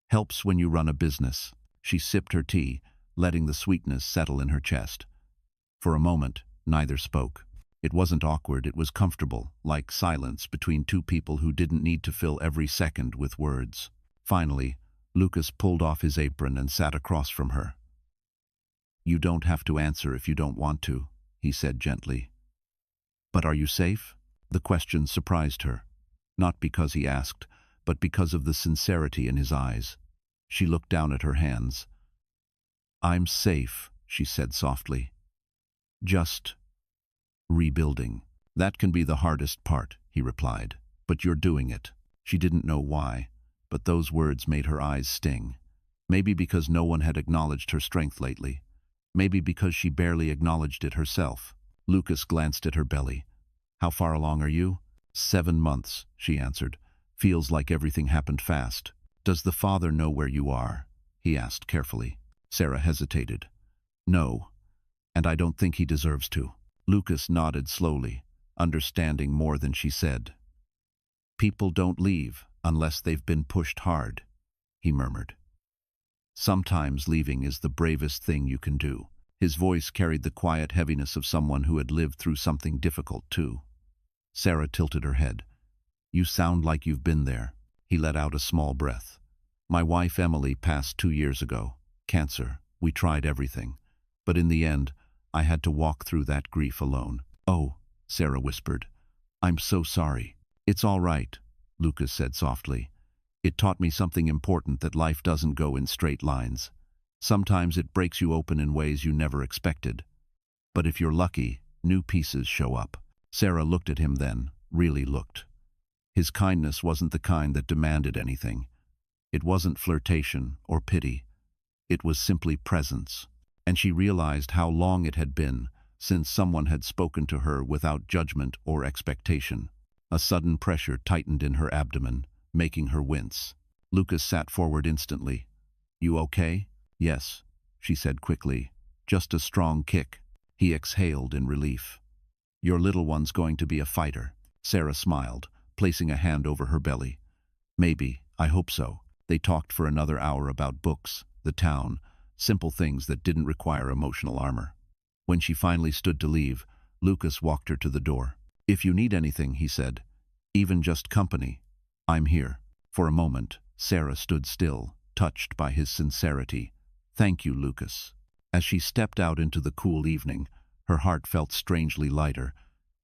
"Helps when you run a business." She sipped her tea, letting the sweetness settle in her chest. For a moment, neither spoke. It wasn't awkward, it was comfortable, like silence between two people who didn't need to fill every second with words. Finally, Lucas pulled off his apron and sat across from her. "You don't have to answer if you don't want to," he said gently. "But are you safe?" The question surprised her, not because he asked, but because of the sincerity in his eyes. She looked down at her hands. "I'm safe," she said softly. "Just rebuilding." "That can be the hardest part," he replied. "But you're doing it." She didn't know why, but those words made her eyes sting. Maybe because no one had acknowledged her strength lately. Maybe because she barely acknowledged it herself. Lucas glanced at her belly. "How far along are you?" 7 months, she answered. "Feels like everything happened fast." "Does the father know where you are?" he asked carefully. Sarah hesitated. "No, and I don't think he deserves to." Lucas nodded slowly, understanding more than she said. "People don't leave unless they've been pushed hard," he murmured. "Sometimes leaving is the bravest thing you can do." His voice carried the quiet heaviness of someone who had lived through something difficult too. Sarah tilted her head. "You sound like you've been there." He let out a small breath. "My wife Emily passed 2 years ago. Cancer. We tried everything. But in the end, I had to walk through that grief alone." "Oh," Sarah whispered. "I'm so sorry." "It's all right," Lucas said softly. "It taught me something important, that life doesn't go in straight lines. Sometimes it breaks you open in ways you never expected. But if you're lucky, new pieces show up." Sarah looked at him then, really looked. His kindness wasn't the kind that demanded anything. It wasn't flirtation or pity. It was simply presence. And she realized how long it had been since someone had spoken to her without judgment or expectation. A sudden pressure tightened in her abdomen, making her wince. Lucas sat forward instantly. "You okay?" "Yes," she said quickly. "Just a strong kick." He exhaled in relief. "Your little one's going to be a fighter." Sarah smiled, placing a hand over her belly. "Maybe, I hope so." They talked for another hour about books, the town, simple things that didn't require emotional armor. When she finally stood to leave, Lucas walked her to the door. "If you need anything," he said, "even just company, I'm here." For a moment, Sarah stood still, touched by his sincerity. "Thank you, Lucas." As she stepped out into the cool evening, her heart felt strangely lighter.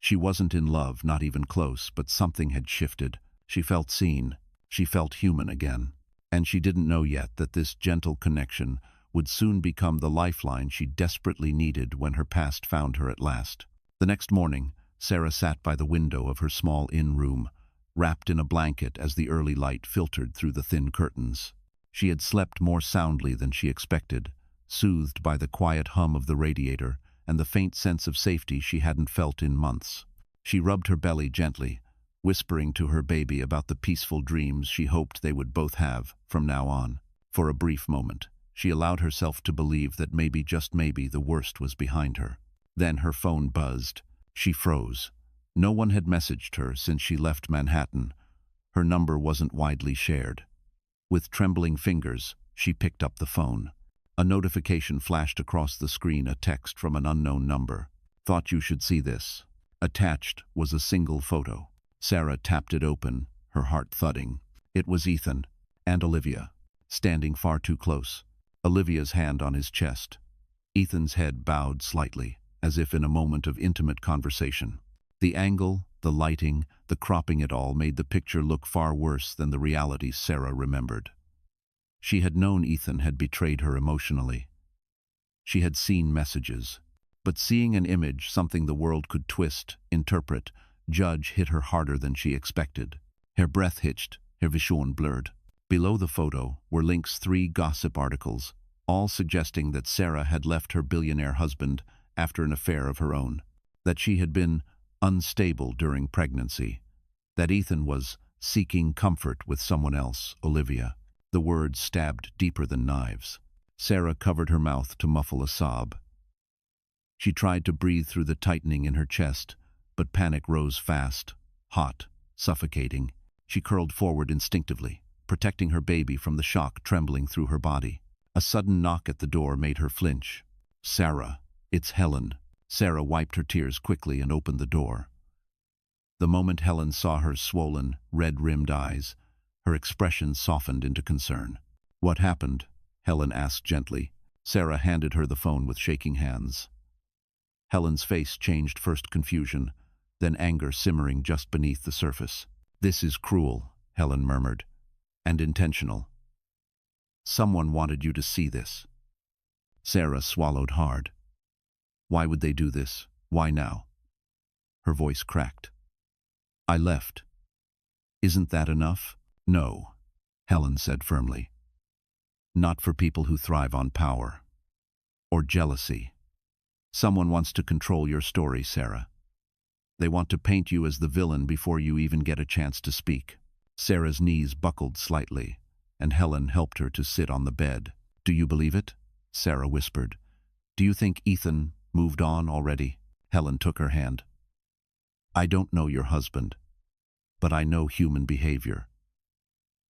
She wasn't in love, not even close, but something had shifted. She felt seen. She felt human again. And she didn't know yet that this gentle connection would soon become the lifeline she desperately needed when her past found her at last. The next morning, Sarah sat by the window of her small inn room, wrapped in a blanket as the early light filtered through the thin curtains. She had slept more soundly than she expected, soothed by the quiet hum of the radiator and the faint sense of safety she hadn't felt in months. She rubbed her belly gently, whispering to her baby about the peaceful dreams she hoped they would both have from now on. For a brief moment, she allowed herself to believe that maybe, just maybe, the worst was behind her. Then her phone buzzed. She froze. No one had messaged her since she left Manhattan. Her number wasn't widely shared. With trembling fingers, she picked up the phone. A notification flashed across the screen, a text from an unknown number. "Thought you should see this." Attached was a single photo. Sarah tapped it open, her heart thudding. It was Ethan and Olivia, standing far too close, Olivia's hand on his chest. Ethan's head bowed slightly, as if in a moment of intimate conversation. The angle, the lighting, the cropping, it all made the picture look far worse than the reality Sarah remembered. She had known Ethan had betrayed her emotionally. She had seen messages. But seeing an image, something the world could twist, interpret, judge, hit her harder than she expected. Her breath hitched, her vision blurred. Below the photo were links 3 gossip articles, all suggesting that Sarah had left her billionaire husband after an affair of her own, that she had been unstable during pregnancy, that Ethan was seeking comfort with someone else, Olivia. The words stabbed deeper than knives. Sarah covered her mouth to muffle a sob. She tried to breathe through the tightening in her chest, but panic rose fast, hot, suffocating. She curled forward instinctively, protecting her baby from the shock trembling through her body. A sudden knock at the door made her flinch. "Sarah, it's Helen." Sarah wiped her tears quickly and opened the door. The moment Helen saw her swollen, red-rimmed eyes, her expression softened into concern. "What happened?" Helen asked gently. Sarah handed her the phone with shaking hands. Helen's face changed, first confusion, then anger simmering just beneath the surface. "This is cruel," Helen murmured, "and intentional. Someone wanted you to see this." Sarah swallowed hard. "Why would they do this? Why now?" Her voice cracked. "I left. Isn't that enough?" "No," Helen said firmly. "Not for people who thrive on power or jealousy. Someone wants to control your story, Sarah. They want to paint you as the villain before you even get a chance to speak." Sarah's knees buckled slightly, and Helen helped her to sit on the bed. "Do you believe it?" Sarah whispered. "Do you think Ethan moved on already?" Helen took her hand. "I don't know your husband, but I know human behavior.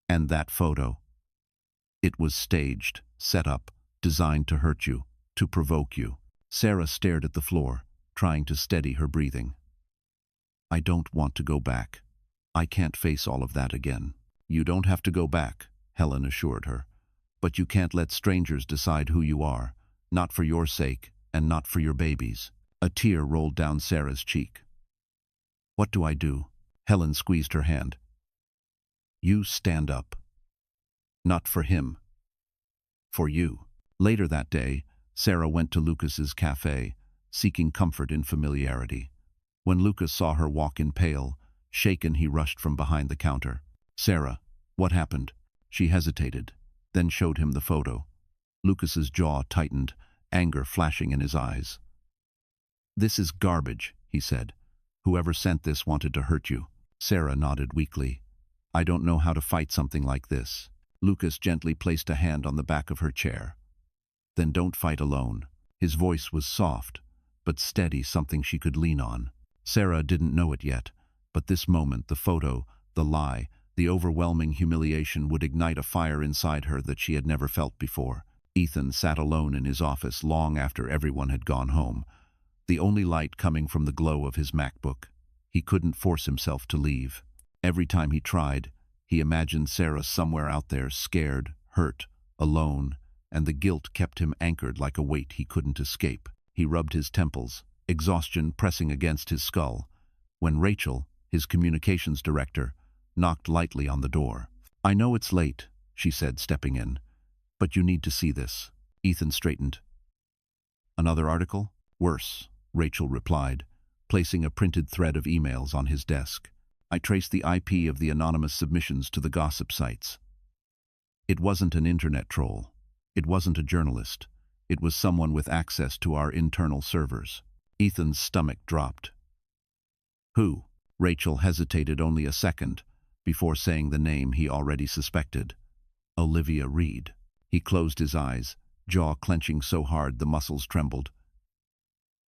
And that photo, it was staged, set up, designed to hurt you, to provoke you." Sarah stared at the floor, trying to steady her breathing. "I don't want to go back. I can't face all of that again." "You don't have to go back," Helen assured her. "But you can't let strangers decide who you are, not for your sake and not for your baby's." A tear rolled down Sarah's cheek. "What do I do?" Helen squeezed her hand. "You stand up. Not for him. For you." Later that day, Sarah went to Lucas's cafe, seeking comfort in familiarity. When Lucas saw her walk in pale, shaken, he rushed from behind the counter. "Sarah, what happened?" She hesitated, then showed him the photo. Lucas's jaw tightened, anger flashing in his eyes. "This is garbage," he said. "Whoever sent this wanted to hurt you." Sarah nodded weakly. "I don't know how to fight something like this." Lucas gently placed a hand on the back of her chair. "Then don't fight alone." His voice was soft, but steady, something she could lean on. Sarah didn't know it yet, but this moment, the photo, the lie, the overwhelming humiliation would ignite a fire inside her that she had never felt before. Ethan sat alone in his office long after everyone had gone home, the only light coming from the glow of his MacBook. He couldn't force himself to leave. Every time he tried, he imagined Sarah somewhere out there, scared, hurt, alone, and the guilt kept him anchored like a weight he couldn't escape. He rubbed his temples, exhaustion pressing against his skull, when Rachel, his communications director, knocked lightly on the door. "I know it's late," she said, stepping in, "but you need to see this." Ethan straightened. "Another article?" "Worse," Rachel replied, placing a printed thread of emails on his desk. "I traced the IP of the anonymous submissions to the gossip sites. It wasn't an internet troll. It wasn't a journalist. It was someone with access to our internal servers. Ethan's stomach dropped. Who? Rachel hesitated only a second before saying the name he already suspected. Olivia Reed. He closed his eyes, jaw clenching so hard the muscles trembled.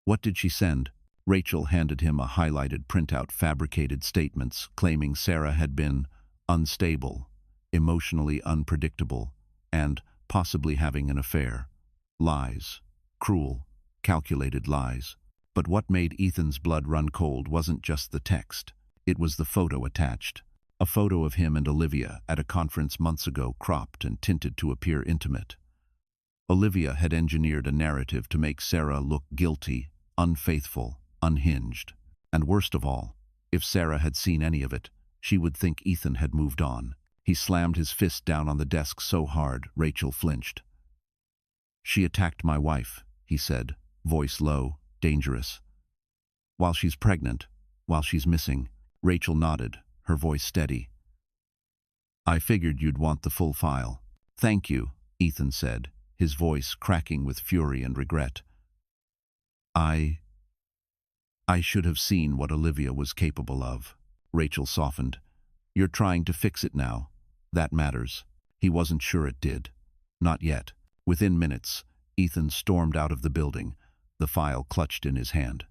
What did she send? Rachel handed him a highlighted printout fabricated statements claiming Sarah had been unstable, emotionally unpredictable, and possibly having an affair. Lies. Cruel, calculated lies. But what made Ethan's blood run cold wasn't just the text. It was the photo attached. A photo of him and Olivia at a conference months ago, cropped and tinted to appear intimate. Olivia had engineered a narrative to make Sarah look guilty, unfaithful, unhinged. And worst of all, if Sarah had seen any of it, she would think Ethan had moved on. He slammed his fist down on the desk so hard, Rachel flinched. She attacked my wife, he said, voice low, dangerous. While she's pregnant, while she's missing. Rachel nodded, her voice steady. I figured you'd want the full file. Thank you, Ethan said, his voice cracking with fury and regret. I should have seen what Olivia was capable of. Rachel softened. You're trying to fix it now. That matters. He wasn't sure it did. Not yet. Within minutes, Ethan stormed out of the building, the file clutched in his hand.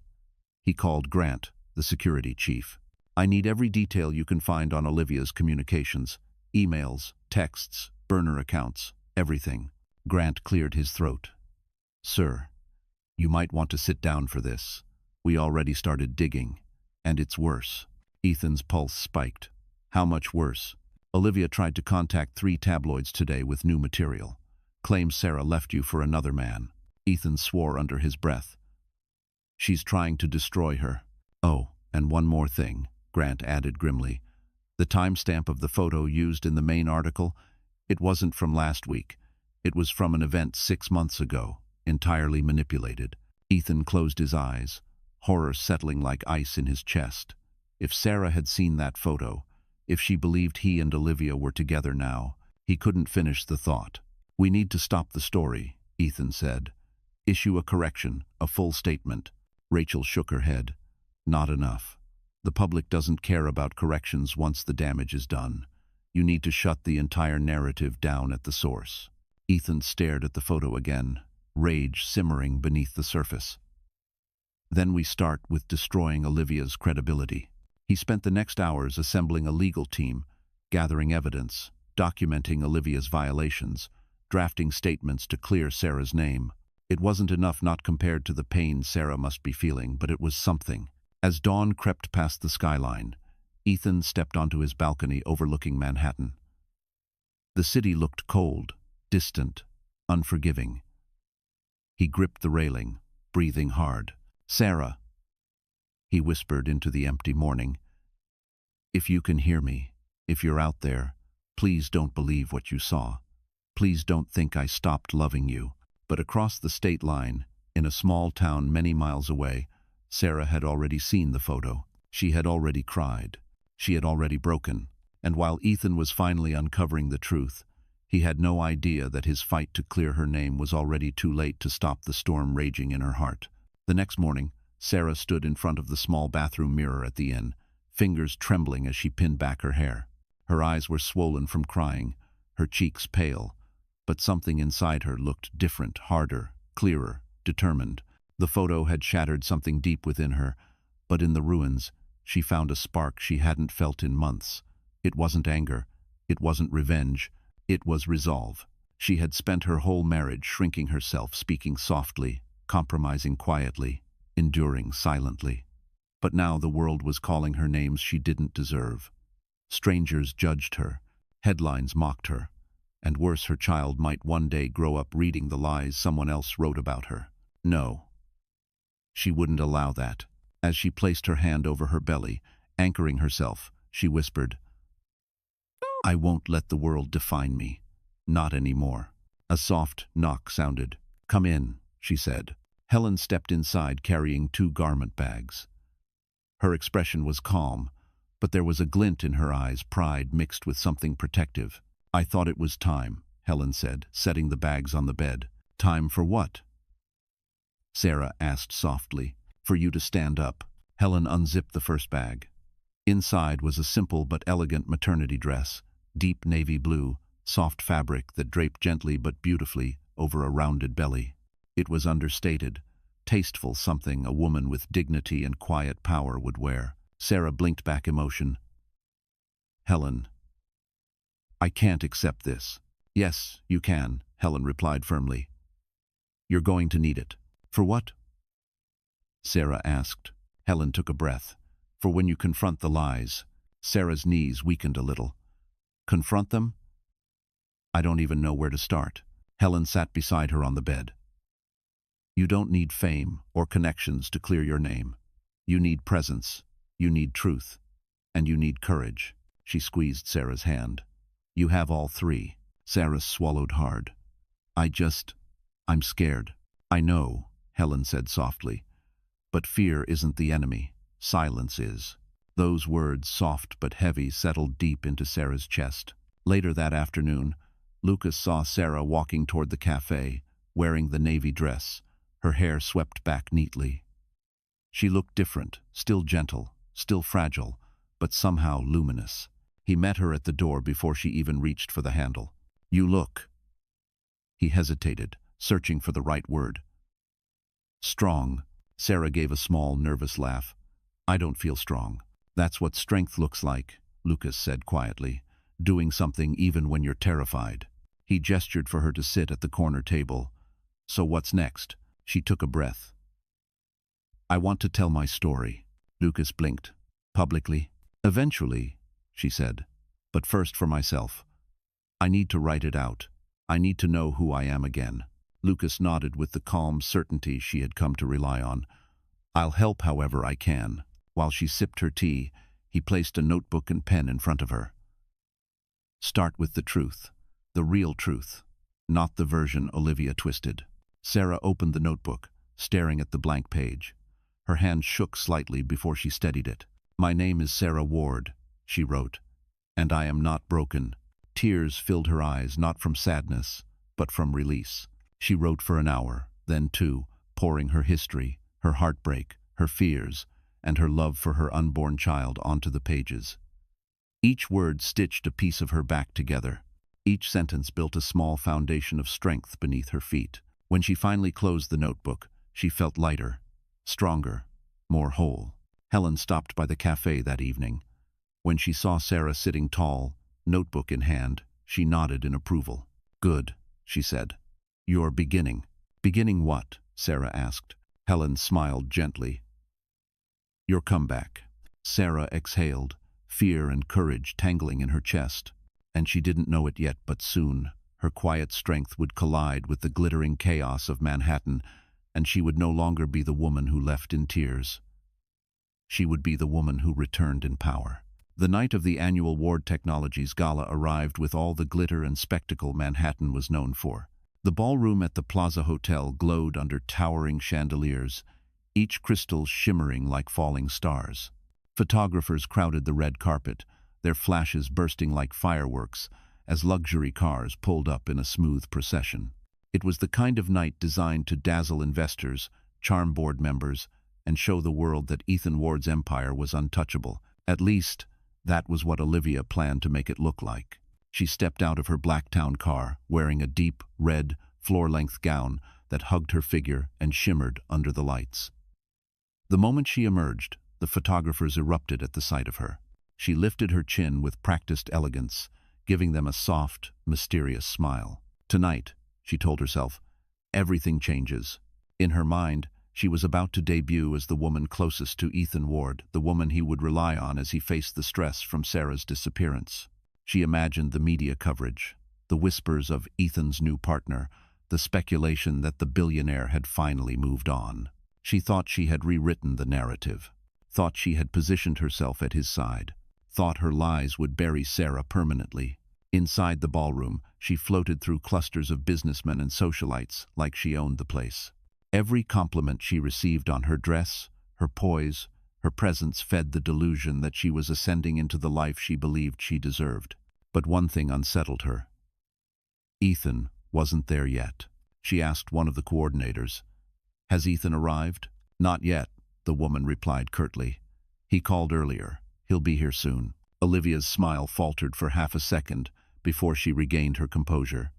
He called Grant, the security chief. I need every detail you can find on Olivia's communications. Emails, texts, burner accounts, everything. Grant cleared his throat. Sir, you might want to sit down for this. We already started digging, and it's worse. Ethan's pulse spiked. How much worse? Olivia tried to contact 3 tabloids today with new material. Claims Sarah left you for another man. Ethan swore under his breath. She's trying to destroy her. Oh, and one more thing, Grant added grimly. The timestamp of the photo used in the main article, it wasn't from last week. It was from an event 6 months ago, entirely manipulated. Ethan closed his eyes, horror settling like ice in his chest. If Sarah had seen that photo, if she believed he and Olivia were together now, he couldn't finish the thought. We need to stop the story, Ethan said. Issue a correction, a full statement. Rachel shook her head. Not enough. The public doesn't care about corrections once the damage is done. You need to shut the entire narrative down at the source. Ethan stared at the photo again, rage simmering beneath the surface. Then we start with destroying Olivia's credibility. He spent the next hours assembling a legal team, gathering evidence, documenting Olivia's violations, drafting statements to clear Sarah's name. It wasn't enough not compared to the pain Sarah must be feeling, but it was something. As dawn crept past the skyline, Ethan stepped onto his balcony overlooking Manhattan. The city looked cold, distant, unforgiving. He gripped the railing, breathing hard. Sarah, he whispered into the empty morning. If you can hear me, if you're out there, please don't believe what you saw. Please don't think I stopped loving you. But across the state line, in a small town many miles away, Sarah had already seen the photo. She had already cried. She had already broken. And while Ethan was finally uncovering the truth, he had no idea that his fight to clear her name was already too late to stop the storm raging in her heart. The next morning, Sarah stood in front of the small bathroom mirror at the inn, fingers trembling as she pinned back her hair. Her eyes were swollen from crying, her cheeks pale, but something inside her looked different, harder, clearer, determined. The photo had shattered something deep within her, but in the ruins, she found a spark she hadn't felt in months. It wasn't anger, it wasn't revenge, it was resolve. She had spent her whole marriage shrinking herself, speaking softly, compromising quietly, enduring silently. But now the world was calling her names she didn't deserve. Strangers judged her, headlines mocked her, and worse, her child might one day grow up reading the lies someone else wrote about her. No. She wouldn't allow that. As she placed her hand over her belly, anchoring herself, she whispered, I won't let the world define me. Not anymore. A soft knock sounded. Come in, she said. Helen stepped inside carrying 2 garment bags. Her expression was calm, but there was a glint in her eyes, pride mixed with something protective. I thought it was time, Helen said, setting the bags on the bed. Time for what? Sarah asked softly. For you to stand up. Helen unzipped the first bag. Inside was a simple but elegant maternity dress, deep navy blue, soft fabric that draped gently but beautifully over a rounded belly. It was understated, tasteful, something a woman with dignity and quiet power would wear. Sarah blinked back emotion. Helen, I can't accept this. Yes, you can, Helen replied firmly. You're going to need it. For what? Sarah asked. Helen took a breath. For when you confront the lies. Sarah's knees weakened a little. Confront them? I don't even know where to start. Helen sat beside her on the bed. You don't need fame or connections to clear your name. You need presence, you need truth, and you need courage. She squeezed Sarah's hand. You have all three. Sarah swallowed hard. I'm scared. I know, Helen said softly. But fear isn't the enemy. Silence is. Those words, soft but heavy, settled deep into Sarah's chest. Later that afternoon, Lucas saw Sarah walking toward the cafe, wearing the navy dress, her hair swept back neatly. She looked different, still gentle, still fragile, but somehow luminous. He met her at the door before she even reached for the handle. You look. He hesitated, searching for the right word. Strong. Sarah gave a small, nervous laugh. I don't feel strong. That's what strength looks like, Lucas said quietly. Doing something even when you're terrified. He gestured for her to sit at the corner table. So what's next? She took a breath. I want to tell my story. Lucas blinked. Publicly? Eventually, she said. But first for myself. I need to write it out. I need to know who I am again. Lucas nodded with the calm certainty she had come to rely on. I'll help however I can. While she sipped her tea, he placed a notebook and pen in front of her. Start with the truth. The real truth. Not the version Olivia twisted. Sarah opened the notebook, staring at the blank page. Her hand shook slightly before she steadied it. My name is Sarah Ward, she wrote, and I am not broken. Tears filled her eyes, not from sadness, but from release. She wrote for an hour, then two, pouring her history, her heartbreak, her fears, and her love for her unborn child onto the pages. Each word stitched a piece of her back together. Each sentence built a small foundation of strength beneath her feet. When she finally closed the notebook, she felt lighter, stronger, more whole. Helen stopped by the cafe that evening. When she saw Sarah sitting tall, notebook in hand, she nodded in approval. Good, she said. You're beginning. Beginning what? Sarah asked. Helen smiled gently. Your comeback. Sarah exhaled, fear and courage tangling in her chest. And she didn't know it yet, but soon, her quiet strength would collide with the glittering chaos of Manhattan, and she would no longer be the woman who left in tears. She would be the woman who returned in power. The night of the annual Ward Technologies Gala arrived with all the glitter and spectacle Manhattan was known for. The ballroom at the Plaza Hotel glowed under towering chandeliers, each crystal shimmering like falling stars. Photographers crowded the red carpet, their flashes bursting like fireworks as luxury cars pulled up in a smooth procession. It was the kind of night designed to dazzle investors, charm board members, and show the world that Ethan Ward's empire was untouchable. At least, that was what Olivia planned to make it look like. She stepped out of her Blacktown car, wearing a deep, red, floor-length gown that hugged her figure and shimmered under the lights. The moment she emerged, the photographers erupted at the sight of her. She lifted her chin with practiced elegance, giving them a soft, mysterious smile. Tonight, she told herself, everything changes. In her mind, she was about to debut as the woman closest to Ethan Ward, the woman he would rely on as he faced the stress from Sarah's disappearance. She imagined the media coverage, the whispers of Ethan's new partner, the speculation that the billionaire had finally moved on. She thought she had rewritten the narrative, thought she had positioned herself at his side, thought her lies would bury Sarah permanently. Inside the ballroom, she floated through clusters of businessmen and socialites like she owned the place. Every compliment she received on her dress, her poise, her presence fed the delusion that she was ascending into the life she believed she deserved. But one thing unsettled her. Ethan wasn't there yet. She asked one of the coordinators, "Has Ethan arrived?" "Not yet," the woman replied curtly. "He called earlier. He'll be here soon." Olivia's smile faltered for half a second before she regained her composure.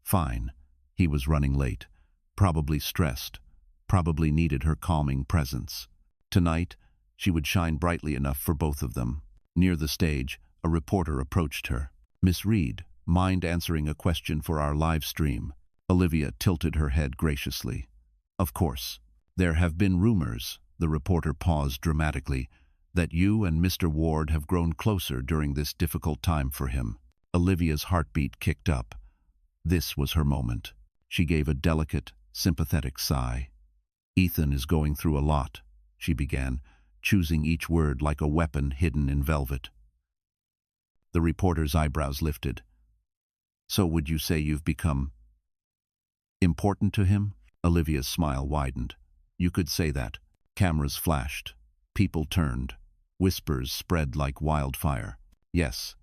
Fine. He was running late. Probably stressed. Probably needed her calming presence. Tonight, she would shine brightly enough for both of them. Near the stage, a reporter approached her. "Miss Reed, mind answering a question for our live stream?" Olivia tilted her head graciously. "Of course. There have been rumors," the reporter paused dramatically, "that you and Mr. Ward have grown closer during this difficult time for him." Olivia's heartbeat kicked up. This was her moment. She gave a delicate, sympathetic sigh. "Ethan is going through a lot," she began, choosing each word like a weapon hidden in velvet. The reporter's eyebrows lifted. "So would you say you've become important to him?" Olivia's smile widened. "You could say that." Cameras flashed. People turned. Whispers spread like wildfire. Yes,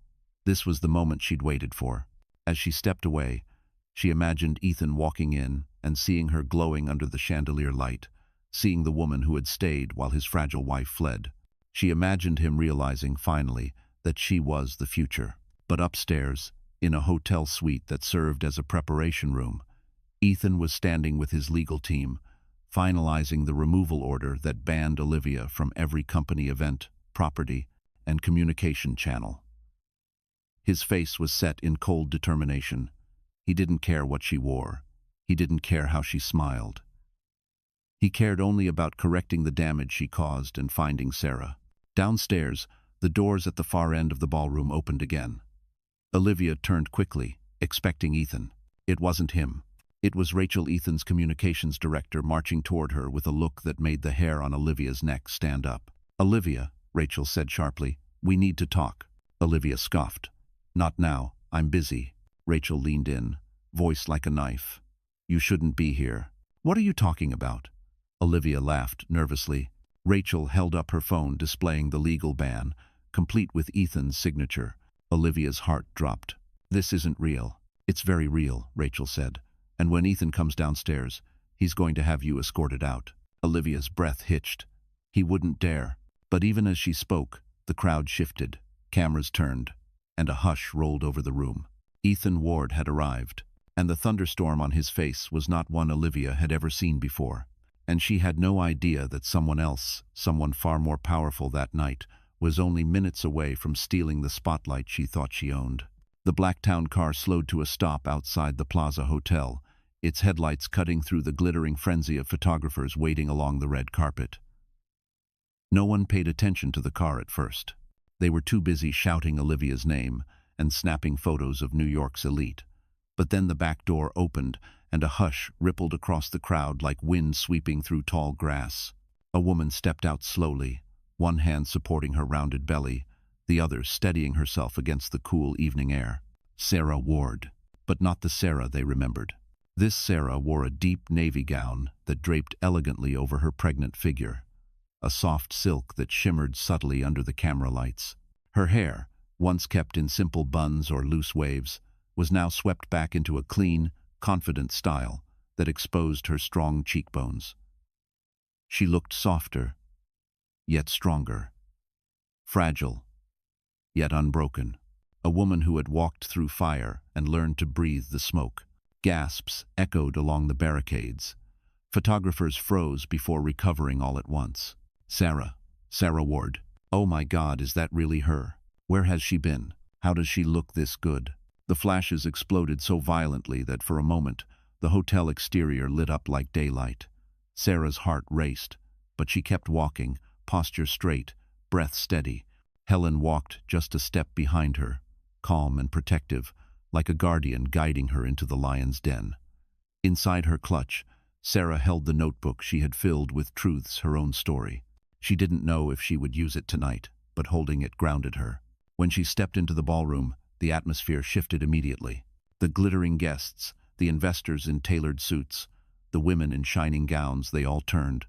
this was the moment she'd waited for. As she stepped away, she imagined Ethan walking in and seeing her glowing under the chandelier light, seeing the woman who had stayed while his fragile wife fled. She imagined him realizing, finally, that she was the future. But upstairs, in a hotel suite that served as a preparation room, Ethan was standing with his legal team, finalizing the removal order that banned Olivia from every company event, property, and communication channel. His face was set in cold determination. He didn't care what she wore. He didn't care how she smiled. He cared only about correcting the damage she caused and finding Sarah. Downstairs, the doors at the far end of the ballroom opened again. Olivia turned quickly, expecting Ethan. It wasn't him. It was Rachel, Ethan's communications director, marching toward her with a look that made the hair on Olivia's neck stand up. "Olivia," Rachel said sharply, "we need to talk." Olivia scoffed. "Not now. I'm busy." Rachel leaned in, voice like a knife. "You shouldn't be here." "What are you talking about?" Olivia laughed nervously. Rachel held up her phone, displaying the legal ban, complete with Ethan's signature. Olivia's heart dropped. "This isn't real." "It's very real," Rachel said. "And when Ethan comes downstairs, he's going to have you escorted out." Olivia's breath hitched. He wouldn't dare. But even as she spoke, the crowd shifted. Cameras turned, and a hush rolled over the room. Ethan Ward had arrived, and the thunderstorm on his face was not one Olivia had ever seen before. And she had no idea that someone else, someone far more powerful that night, was only minutes away from stealing the spotlight she thought she owned. The Blacktown car slowed to a stop outside the Plaza Hotel, its headlights cutting through the glittering frenzy of photographers waiting along the red carpet. No one paid attention to the car at first. They were too busy shouting Olivia's name and snapping photos of New York's elite. But then the back door opened, and a hush rippled across the crowd like wind sweeping through tall grass. A woman stepped out slowly, one hand supporting her rounded belly, the other steadying herself against the cool evening air. Sarah Ward. But not the Sarah they remembered. This Sarah wore a deep navy gown that draped elegantly over her pregnant figure, a soft silk that shimmered subtly under the camera lights. Her hair, once kept in simple buns or loose waves, was now swept back into a clean, confident style that exposed her strong cheekbones. She looked softer, yet stronger. Fragile, yet unbroken. A woman who had walked through fire and learned to breathe the smoke. Gasps echoed along the barricades. Photographers froze before recovering all at once. Sarah Ward. Oh my God, is that really her? Where has she been? How does she look this good? The flashes exploded so violently that for a moment, the hotel exterior lit up like daylight. Sarah's heart raced, but she kept walking, posture straight, breath steady. Helen walked just a step behind her, calm and protective, like a guardian guiding her into the lion's den. Inside her clutch, Sarah held the notebook she had filled with truths, her own story. She didn't know if she would use it tonight, but holding it grounded her. When she stepped into the ballroom, the atmosphere shifted immediately. The glittering guests, the investors in tailored suits, the women in shining gowns, they all turned.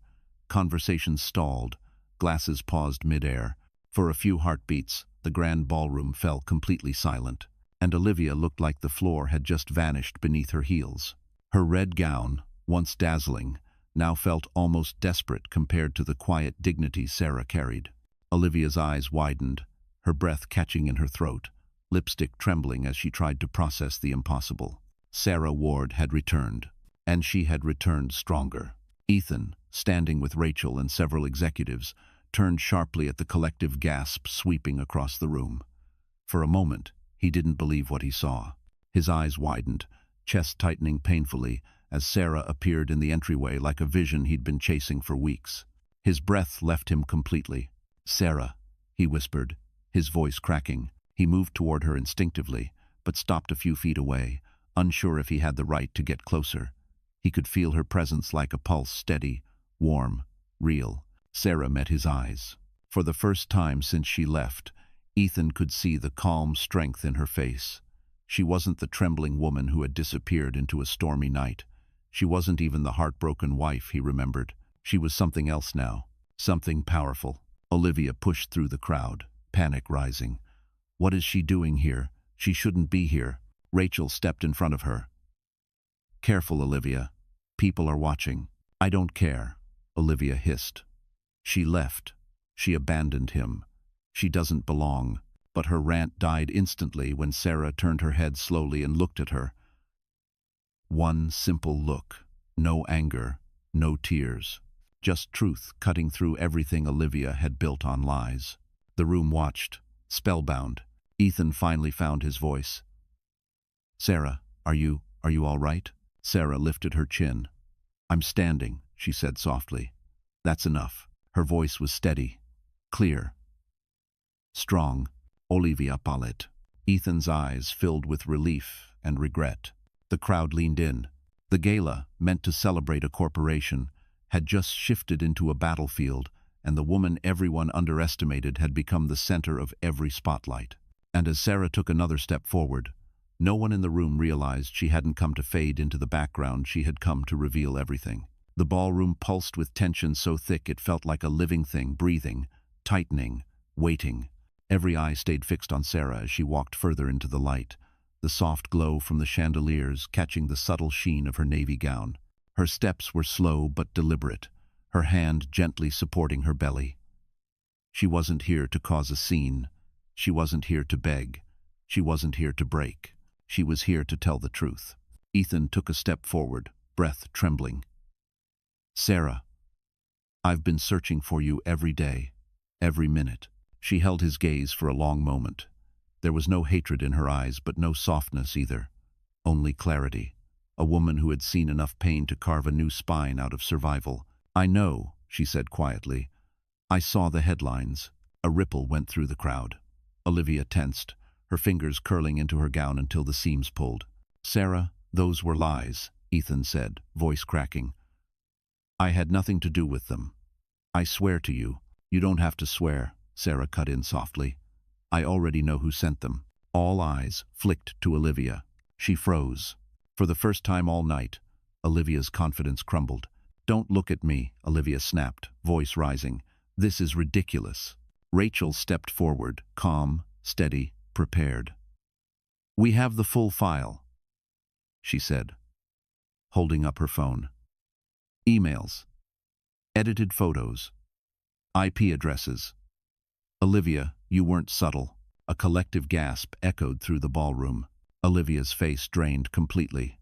Conversations stalled, glasses paused midair. For a few heartbeats, the grand ballroom fell completely silent. and Olivia looked like the floor had just vanished beneath her heels. Her red gown, once dazzling, now felt almost desperate compared to the quiet dignity Sarah carried. Olivia's eyes widened, her breath catching in her throat, lipstick trembling as she tried to process the impossible. Sarah Ward had returned, and she had returned stronger. Ethan, standing with Rachel and several executives, turned sharply at the collective gasp sweeping across the room. For a moment, he didn't believe what he saw. His eyes widened, chest tightening painfully, as Sarah appeared in the entryway like a vision he'd been chasing for weeks. His breath left him completely. "Sarah," he whispered, his voice cracking. He moved toward her instinctively, but stopped a few feet away, unsure if he had the right to get closer. He could feel her presence like a pulse, steady, warm, real. Sarah met his eyes. For the first time since she left, Ethan could see the calm strength in her face. She wasn't the trembling woman who had disappeared into a stormy night. She wasn't even the heartbroken wife he remembered. She was something else now, something powerful. Olivia pushed through the crowd, panic rising. What is she doing here? She shouldn't be here. Rachel stepped in front of her. "Careful, Olivia. People are watching." "I don't care," Olivia hissed. She left. She abandoned him. She doesn't belong. But her rant died instantly when Sarah turned her head slowly and looked at her. One simple look. No anger, no tears. Just truth cutting through everything Olivia had built on lies. The room watched, spellbound. Ethan finally found his voice. "Sarah, are you all right?" Sarah lifted her chin. "I'm standing," she said softly. "That's enough." Her voice was steady, clear, strong. "Olivia Palit." Ethan's eyes filled with relief and regret. The crowd leaned in. The gala, meant to celebrate a corporation, had just shifted into a battlefield, and the woman everyone underestimated had become the center of every spotlight. And as Sarah took another step forward, no one in the room realized she hadn't come to fade into the background, she had come to reveal everything. The ballroom pulsed with tension so thick it felt like a living thing, breathing, tightening, waiting. Every eye stayed fixed on Sarah as she walked further into the light, the soft glow from the chandeliers catching the subtle sheen of her navy gown. Her steps were slow but deliberate, her hand gently supporting her belly. She wasn't here to cause a scene. She wasn't here to beg. She wasn't here to break. She was here to tell the truth. Ethan took a step forward, breath trembling. "Sarah, I've been searching for you every day, every minute." She held his gaze for a long moment. There was no hatred in her eyes, but no softness either. Only clarity. A woman who had seen enough pain to carve a new spine out of survival. "I know," she said quietly. "I saw the headlines." A ripple went through the crowd. Olivia tensed, her fingers curling into her gown until the seams pulled. "Sarah, those were lies," Ethan said, voice cracking. "I had nothing to do with them. I swear to you." "You don't have to swear," Sarah cut in softly. "I already know who sent them." All eyes flicked to Olivia. She froze. For the first time all night, Olivia's confidence crumbled. "Don't look at me," Olivia snapped, voice rising. "This is ridiculous." Rachel stepped forward, calm, steady, prepared. "We have the full file," she said, holding up her phone. "Emails, edited photos, IP addresses." "Olivia, you weren't subtle." A collective gasp echoed through the ballroom. Olivia's face drained completely.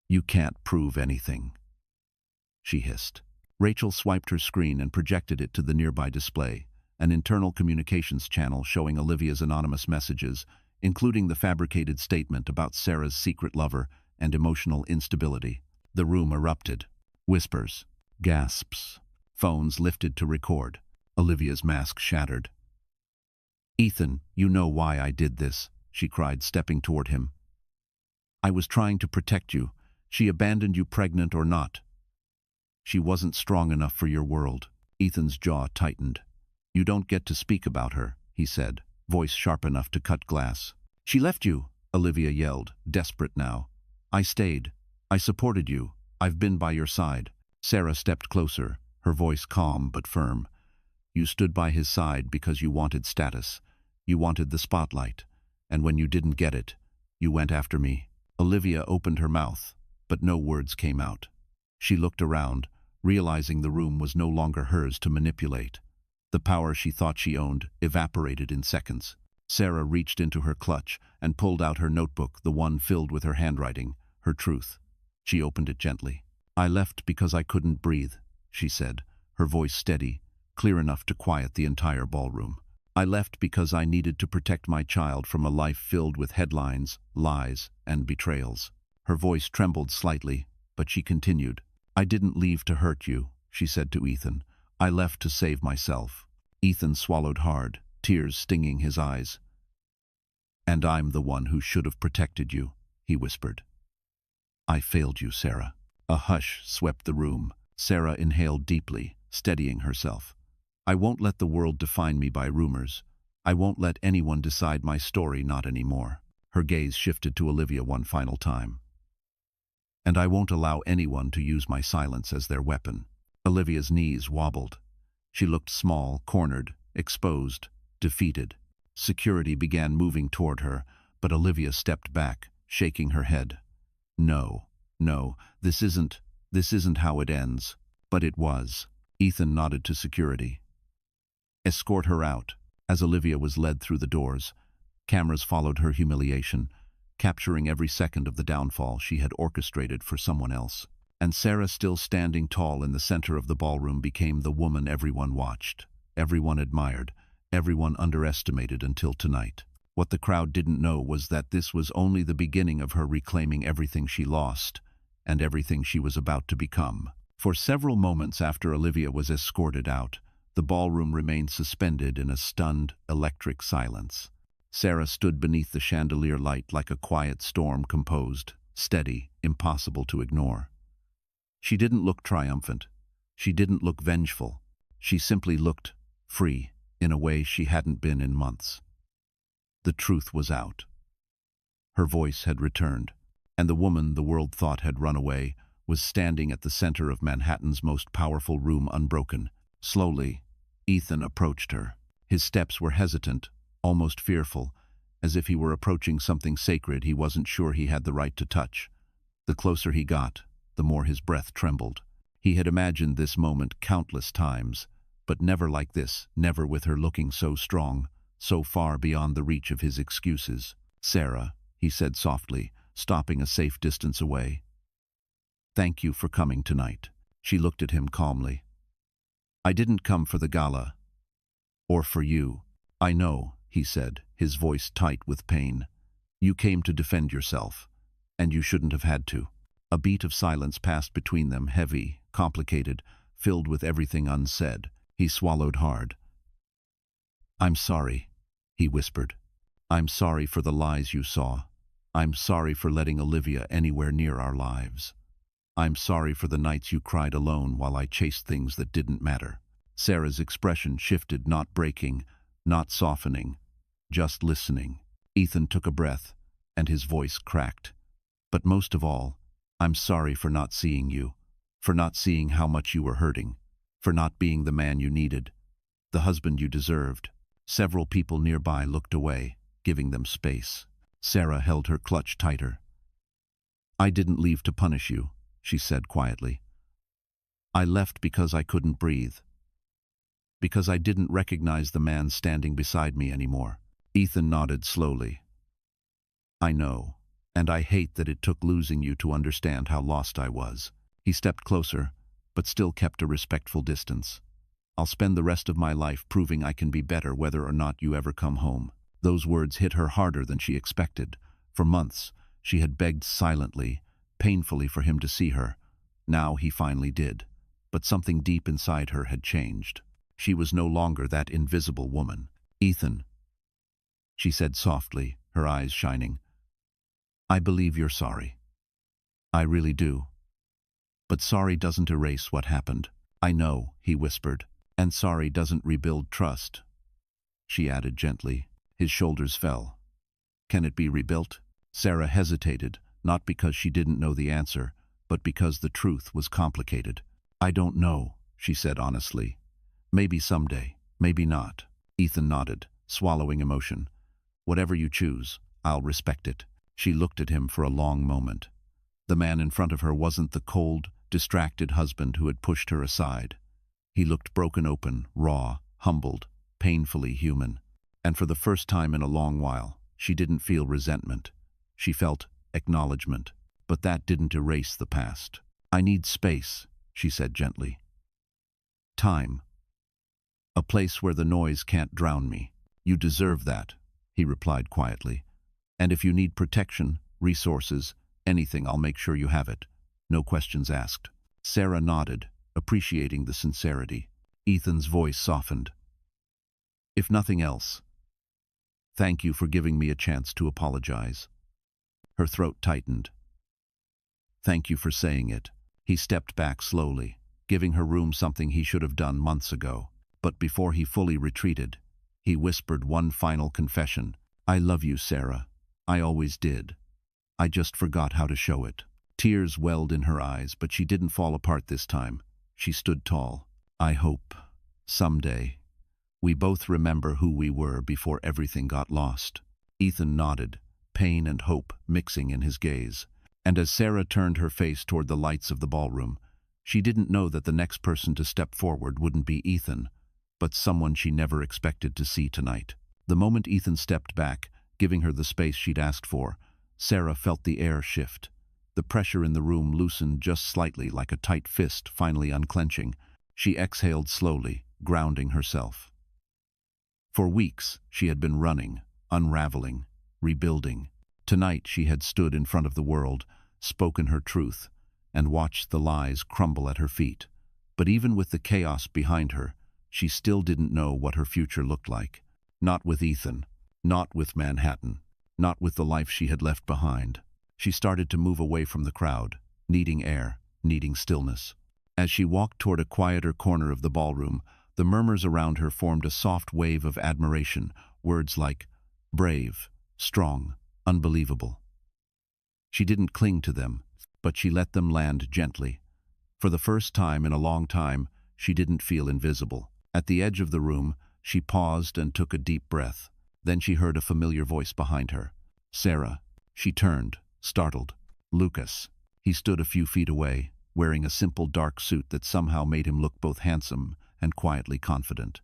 "You can't prove anything," she hissed. Rachel swiped her screen and projected it to the nearby display, an internal communications channel showing Olivia's anonymous messages, including the fabricated statement about Sarah's secret lover and emotional instability. The room erupted. Whispers, gasps, phones lifted to record. Olivia's mask shattered. "Ethan, you know why I did this," she cried, stepping toward him. "I was trying to protect you. She abandoned you, pregnant or not. She wasn't strong enough for your world." Ethan's jaw tightened. "You don't get to speak about her," he said, voice sharp enough to cut glass. "She left you," Olivia yelled, desperate now. "I stayed. I supported you. I've been by your side." Sarah stepped closer, her voice calm but firm. "You stood by his side because you wanted status. You wanted the spotlight. And when you didn't get it, you went after me." Olivia opened her mouth, but no words came out. She looked around, realizing the room was no longer hers to manipulate. The power she thought she owned evaporated in seconds. Sarah reached into her clutch and pulled out her notebook, the one filled with her handwriting, her truth. She opened it gently. "I left because I couldn't breathe," she said, her voice steady, clear enough to quiet the entire ballroom. "I left because I needed to protect my child from a life filled with headlines, lies, and betrayals." Her voice trembled slightly, but she continued. "I didn't leave to hurt you," she said to Ethan. "I left to save myself." Ethan swallowed hard, tears stinging his eyes. "And I'm the one who should have protected you," he whispered. "I failed you, Sarah." A hush swept the room. Sarah inhaled deeply, steadying herself. "I won't let the world define me by rumors. I won't let anyone decide my story, not anymore." Her gaze shifted to Olivia one final time. "And I won't allow anyone to use my silence as their weapon." Olivia's knees wobbled. She looked small, cornered, exposed, defeated. Security began moving toward her, but Olivia stepped back, shaking her head. "No, no, this isn't how it ends." But it was. Ethan nodded to security. "Escort her out." As Olivia was led through the doors, cameras followed her humiliation, capturing every second of the downfall she had orchestrated for someone else. And Sarah, still standing tall in the center of the ballroom, became the woman everyone watched, everyone admired, everyone underestimated until tonight. What the crowd didn't know was that this was only the beginning of her reclaiming everything she lost and everything she was about to become. For several moments after Olivia was escorted out, the ballroom remained suspended in a stunned, electric silence. Sarah stood beneath the chandelier light like a quiet storm, composed, steady, impossible to ignore. She didn't look triumphant. She didn't look vengeful. She simply looked free, in a way she hadn't been in months. The truth was out. Her voice had returned, and the woman the world thought had run away was standing at the center of Manhattan's most powerful room, unbroken. Slowly, Ethan approached her. His steps were hesitant, almost fearful, as if he were approaching something sacred he wasn't sure he had the right to touch. The closer he got, the more his breath trembled. He had imagined this moment countless times, but never like this, never with her looking so strong, so far beyond the reach of his excuses. "Sarah," he said softly, stopping a safe distance away. "Thank you for coming tonight." She looked at him calmly. "I didn't come for the gala. Or for you." "I know," he said, his voice tight with pain. "You came to defend yourself, and you shouldn't have had to." A beat of silence passed between them, heavy, complicated, filled with everything unsaid. He swallowed hard. "I'm sorry," he whispered. "I'm sorry for the lies you saw. I'm sorry for letting Olivia anywhere near our lives. I'm sorry for the nights you cried alone while I chased things that didn't matter." Sarah's expression shifted, not breaking, not softening, just listening. Ethan took a breath, and his voice cracked. "But most of all, I'm sorry for not seeing you, for not seeing how much you were hurting, for not being the man you needed, the husband you deserved." Several people nearby looked away, giving them space. Sarah held her clutch tighter. "I didn't leave to punish you," she said quietly. "I left because I couldn't breathe. Because I didn't recognize the man standing beside me anymore." Ethan nodded slowly. "I know, and I hate that it took losing you to understand how lost I was." He stepped closer, but still kept a respectful distance. "I'll spend the rest of my life proving I can be better whether or not you ever come home." Those words hit her harder than she expected. For months, she had begged silently, painfully, for him to see her. Now he finally did. But something deep inside her had changed. She was no longer that invisible woman. "Ethan," she said softly, her eyes shining, "I believe you're sorry. I really do. But sorry doesn't erase what happened." "I know," he whispered. "And sorry doesn't rebuild trust," she added gently. His shoulders fell. "Can it be rebuilt?" Sarah hesitated, not because she didn't know the answer, but because the truth was complicated. "I don't know," she said honestly. "Maybe someday, maybe not." Ethan nodded, swallowing emotion. Whatever you choose, I'll respect it. She looked at him for a long moment. The man in front of her wasn't the cold, distracted husband who had pushed her aside. He looked broken open, raw, humbled, painfully human. And for the first time in a long while, she didn't feel resentment. She felt acknowledgement. But that didn't erase the past. I need space, she said gently. Time. A place where the noise can't drown me. You deserve that, he replied quietly. And if you need protection, resources, anything, I'll make sure you have it. No questions asked. Sarah nodded, appreciating the sincerity. Ethan's voice softened. If nothing else, thank you for giving me a chance to apologize. Her throat tightened. Thank you for saying it. He stepped back slowly, giving her room, something he should have done months ago. But before he fully retreated, he whispered one final confession. I love you, Sarah. I always did. I just forgot how to show it. Tears welled in her eyes, but she didn't fall apart this time. She stood tall. I hope, someday, we both remember who we were before everything got lost. Ethan nodded, pain and hope mixing in his gaze. And as Sarah turned her face toward the lights of the ballroom, she didn't know that the next person to step forward wouldn't be Ethan, but someone she never expected to see tonight. The moment Ethan stepped back, giving her the space she'd asked for, Sarah felt the air shift. The pressure in the room loosened just slightly, like a tight fist finally unclenching. She exhaled slowly, grounding herself. For weeks, she had been running, unraveling, rebuilding. Tonight she had stood in front of the world, spoken her truth, and watched the lies crumble at her feet. But even with the chaos behind her, she still didn't know what her future looked like. Not with Ethan, not with Manhattan, not with the life she had left behind. She started to move away from the crowd, needing air, needing stillness. As she walked toward a quieter corner of the ballroom, the murmurs around her formed a soft wave of admiration, words like brave, strong, unbelievable. She didn't cling to them, but she let them land gently. For the first time in a long time, she didn't feel invisible. At the edge of the room, she paused and took a deep breath. Then she heard a familiar voice behind her. Sarah. She turned, startled. Lucas. He stood a few feet away, wearing a simple dark suit that somehow made him look both handsome and quietly confident.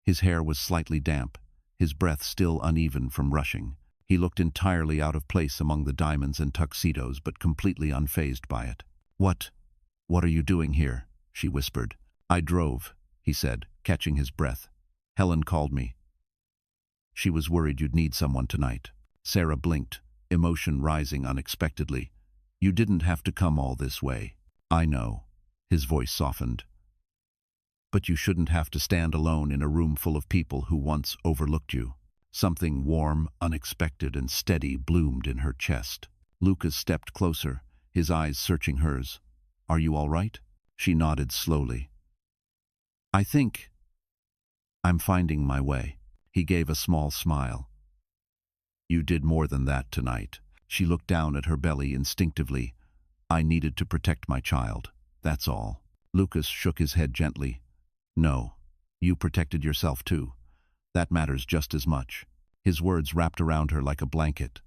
His hair was slightly damp, his breath still uneven from rushing. He looked entirely out of place among the diamonds and tuxedos, but completely unfazed by it. What are you doing here? She whispered. I drove, he said, catching his breath. Helen called me. She was worried you'd need someone tonight. Sarah blinked, emotion rising unexpectedly. You didn't have to come all this way. I know. His voice softened. But you shouldn't have to stand alone in a room full of people who once overlooked you. Something warm, unexpected, and steady bloomed in her chest. Lucas stepped closer, his eyes searching hers. Are you all right? She nodded slowly. I think I'm finding my way. He gave a small smile. You did more than that tonight. She looked down at her belly instinctively. I needed to protect my child. That's all. Lucas shook his head gently. No, you protected yourself too. That matters just as much. His words wrapped around her like a blanket.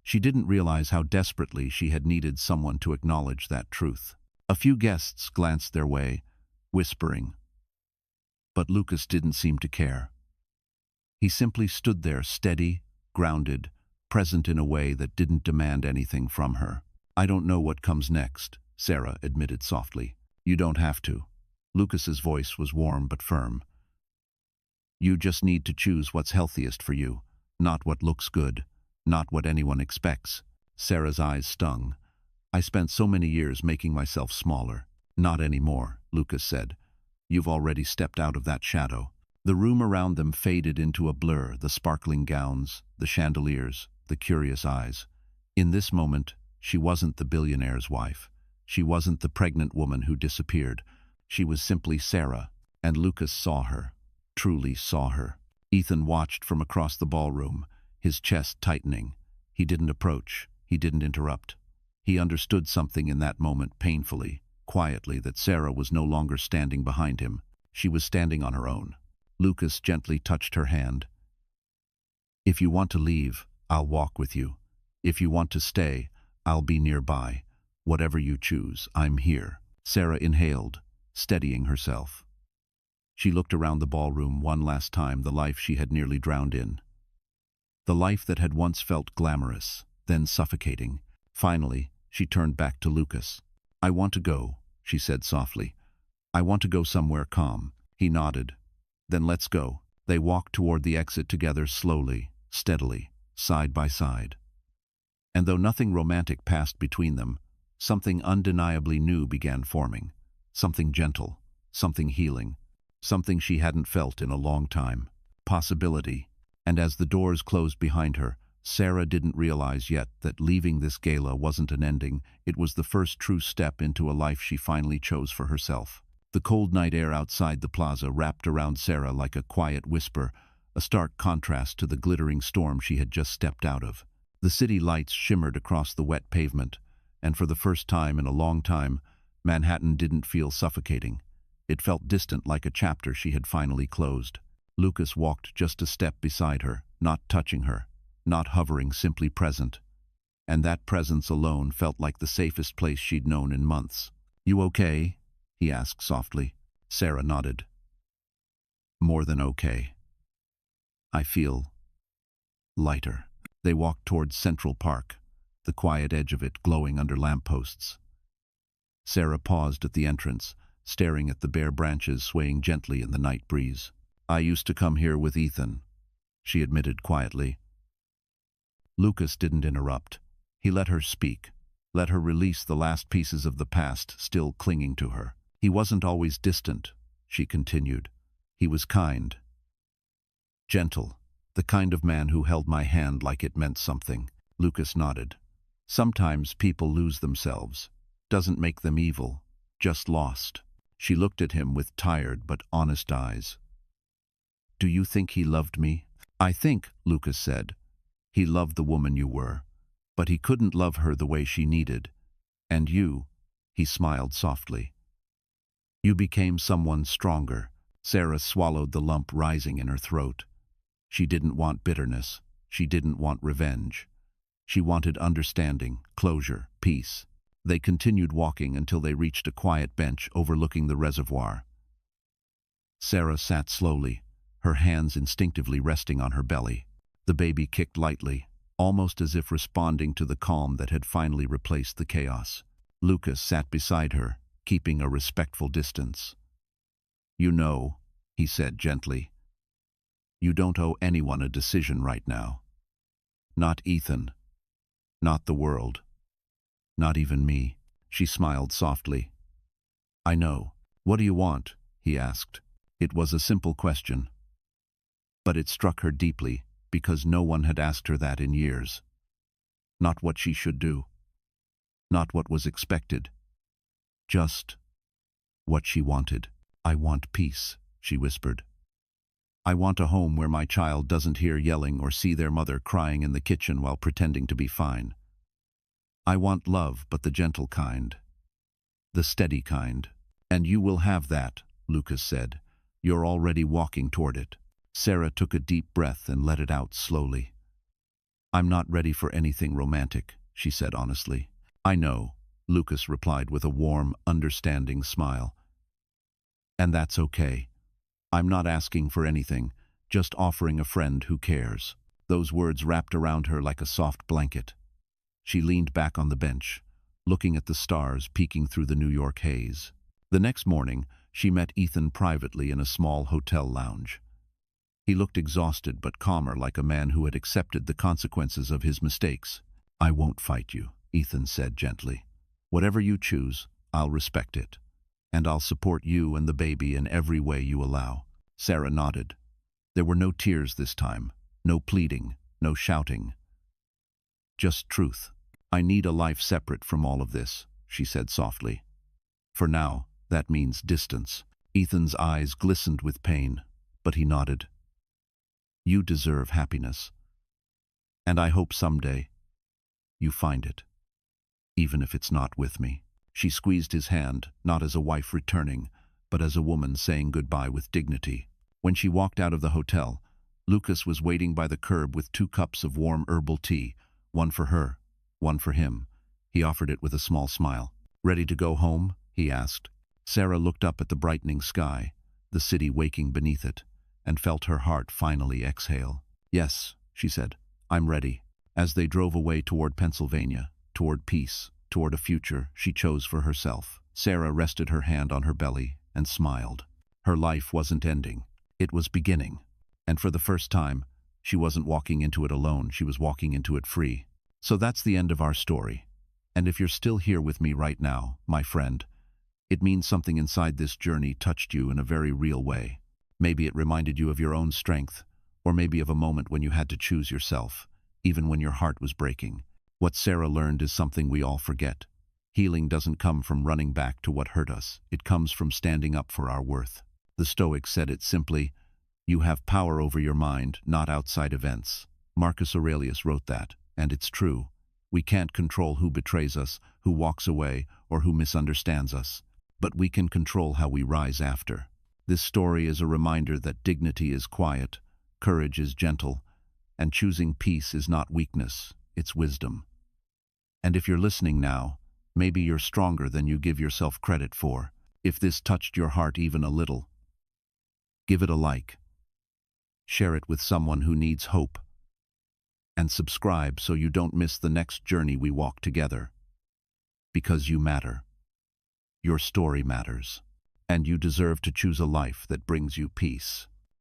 She didn't realize how desperately she had needed someone to acknowledge that truth. A few guests glanced their way, whispering. But Lucas didn't seem to care. He simply stood there, steady, grounded, present in a way that didn't demand anything from her. I don't know what comes next, Sarah admitted softly. You don't have to. Lucas's voice was warm but firm. You just need to choose what's healthiest for you, not what looks good, not what anyone expects. Sarah's eyes stung. I spent so many years making myself smaller. Not anymore, Lucas said. You've already stepped out of that shadow. The room around them faded into a blur, the sparkling gowns, the chandeliers, the curious eyes. In this moment, she wasn't the billionaire's wife. She wasn't the pregnant woman who disappeared. She was simply Sarah, and Lucas saw her. Truly saw her. Ethan watched from across the ballroom, his chest tightening. He didn't approach. He didn't interrupt. He understood something in that moment painfully, quietly, that Sarah was no longer standing behind him. She was standing on her own. Lucas gently touched her hand. If you want to leave, I'll walk with you. If you want to stay, I'll be nearby. Whatever you choose, I'm here." Sarah inhaled, steadying herself. She looked around the ballroom one last time, the life she had nearly drowned in. The life that had once felt glamorous, then suffocating. Finally, she turned back to Lucas. "I want to go," she said softly. "I want to go somewhere calm." He nodded. "Then let's go." They walked toward the exit together, slowly, steadily, side by side. And though nothing romantic passed between them, something undeniably new began forming. Something gentle, something healing, something she hadn't felt in a long time. Possibility. And as the doors closed behind her, Sarah didn't realize yet that leaving this gala wasn't an ending. It was the first true step into a life she finally chose for herself. The cold night air outside the plaza wrapped around Sarah like a quiet whisper, a stark contrast to the glittering storm she had just stepped out of. The city lights shimmered across the wet pavement, and for the first time in a long time, Manhattan didn't feel suffocating. It felt distant, like a chapter she had finally closed. Lucas walked just a step beside her, not touching her, not hovering, simply present. And that presence alone felt like the safest place she'd known in months. "You okay?" he asked softly. Sarah nodded. "More than okay. I feel lighter." They walked towards Central Park, the quiet edge of it glowing under lampposts. Sarah paused at the entrance, staring at the bare branches swaying gently in the night breeze. "I used to come here with Ethan," she admitted quietly. Lucas didn't interrupt. He let her speak, let her release the last pieces of the past still clinging to her. "He wasn't always distant," she continued. "He was kind, gentle, the kind of man who held my hand like it meant something." Lucas nodded. "Sometimes people lose themselves. Doesn't make them evil, just lost." She looked at him with tired but honest eyes. "Do you think he loved me?" "I think," Lucas said, "he loved the woman you were, but he couldn't love her the way she needed. And you," he smiled softly, "you became someone stronger." Sarah swallowed the lump rising in her throat. She didn't want bitterness. She didn't want revenge. She wanted understanding, closure, peace. They continued walking until they reached a quiet bench overlooking the reservoir. Sarah sat slowly, her hands instinctively resting on her belly. The baby kicked lightly, almost as if responding to the calm that had finally replaced the chaos. Lucas sat beside her, keeping a respectful distance. "You know," he said gently, "you don't owe anyone a decision right now. Not Ethan. Not the world. Not even me." She smiled softly. "I know. What do you want?" he asked. It was a simple question, but it struck her deeply because no one had asked her that in years. Not what she should do. Not what was expected. Just what she wanted. "I want peace," she whispered. "I want a home where my child doesn't hear yelling or see their mother crying in the kitchen while pretending to be fine. I want love, but the gentle kind. The steady kind. And you will have that," Lucas said. "You're already walking toward it." Sarah took a deep breath and let it out slowly. "I'm not ready for anything romantic," she said honestly. "I know," Lucas replied with a warm, understanding smile. "And that's okay. I'm not asking for anything, just offering a friend who cares." Those words wrapped around her like a soft blanket. She leaned back on the bench, looking at the stars peeking through the New York haze. The next morning, she met Ethan privately in a small hotel lounge. He looked exhausted but calmer, like a man who had accepted the consequences of his mistakes. "I won't fight you," Ethan said gently. "Whatever you choose, I'll respect it. And I'll support you and the baby in every way you allow." Sarah nodded. There were no tears this time, no pleading, no shouting. Just truth. "I need a life separate from all of this," she said softly. "For now, that means distance." Ethan's eyes glistened with pain, but he nodded. "You deserve happiness. And I hope someday you find it, even if it's not with me." She squeezed his hand, not as a wife returning, but as a woman saying goodbye with dignity. When she walked out of the hotel, Lucas was waiting by the curb with 2 cups of warm herbal tea, one for her, one for him. He offered it with a small smile. "Ready to go home?" he asked. Sarah looked up at the brightening sky, the city waking beneath it, and felt her heart finally exhale. "Yes," she said, "I'm ready." As they drove away toward Pennsylvania, toward peace, toward a future she chose for herself, Sarah rested her hand on her belly and smiled. Her life wasn't ending. It was beginning. And for the first time, she wasn't walking into it alone, she was walking into it free. So that's the end of our story. And if you're still here with me right now, my friend, it means something inside this journey touched you in a very real way. Maybe it reminded you of your own strength, or maybe of a moment when you had to choose yourself, even when your heart was breaking. What Sarah learned is something we all forget. Healing doesn't come from running back to what hurt us. It comes from standing up for our worth. The Stoics said it simply, "You have power over your mind, not outside events." Marcus Aurelius wrote that, and it's true. We can't control who betrays us, who walks away, or who misunderstands us. But we can control how we rise after. This story is a reminder that dignity is quiet, courage is gentle, and choosing peace is not weakness, it's wisdom. And if you're listening now, maybe you're stronger than you give yourself credit for. If this touched your heart even a little, give it a like. Share it with someone who needs hope. And subscribe so you don't miss the next journey we walk together. Because you matter. Your story matters. And you deserve to choose a life that brings you peace.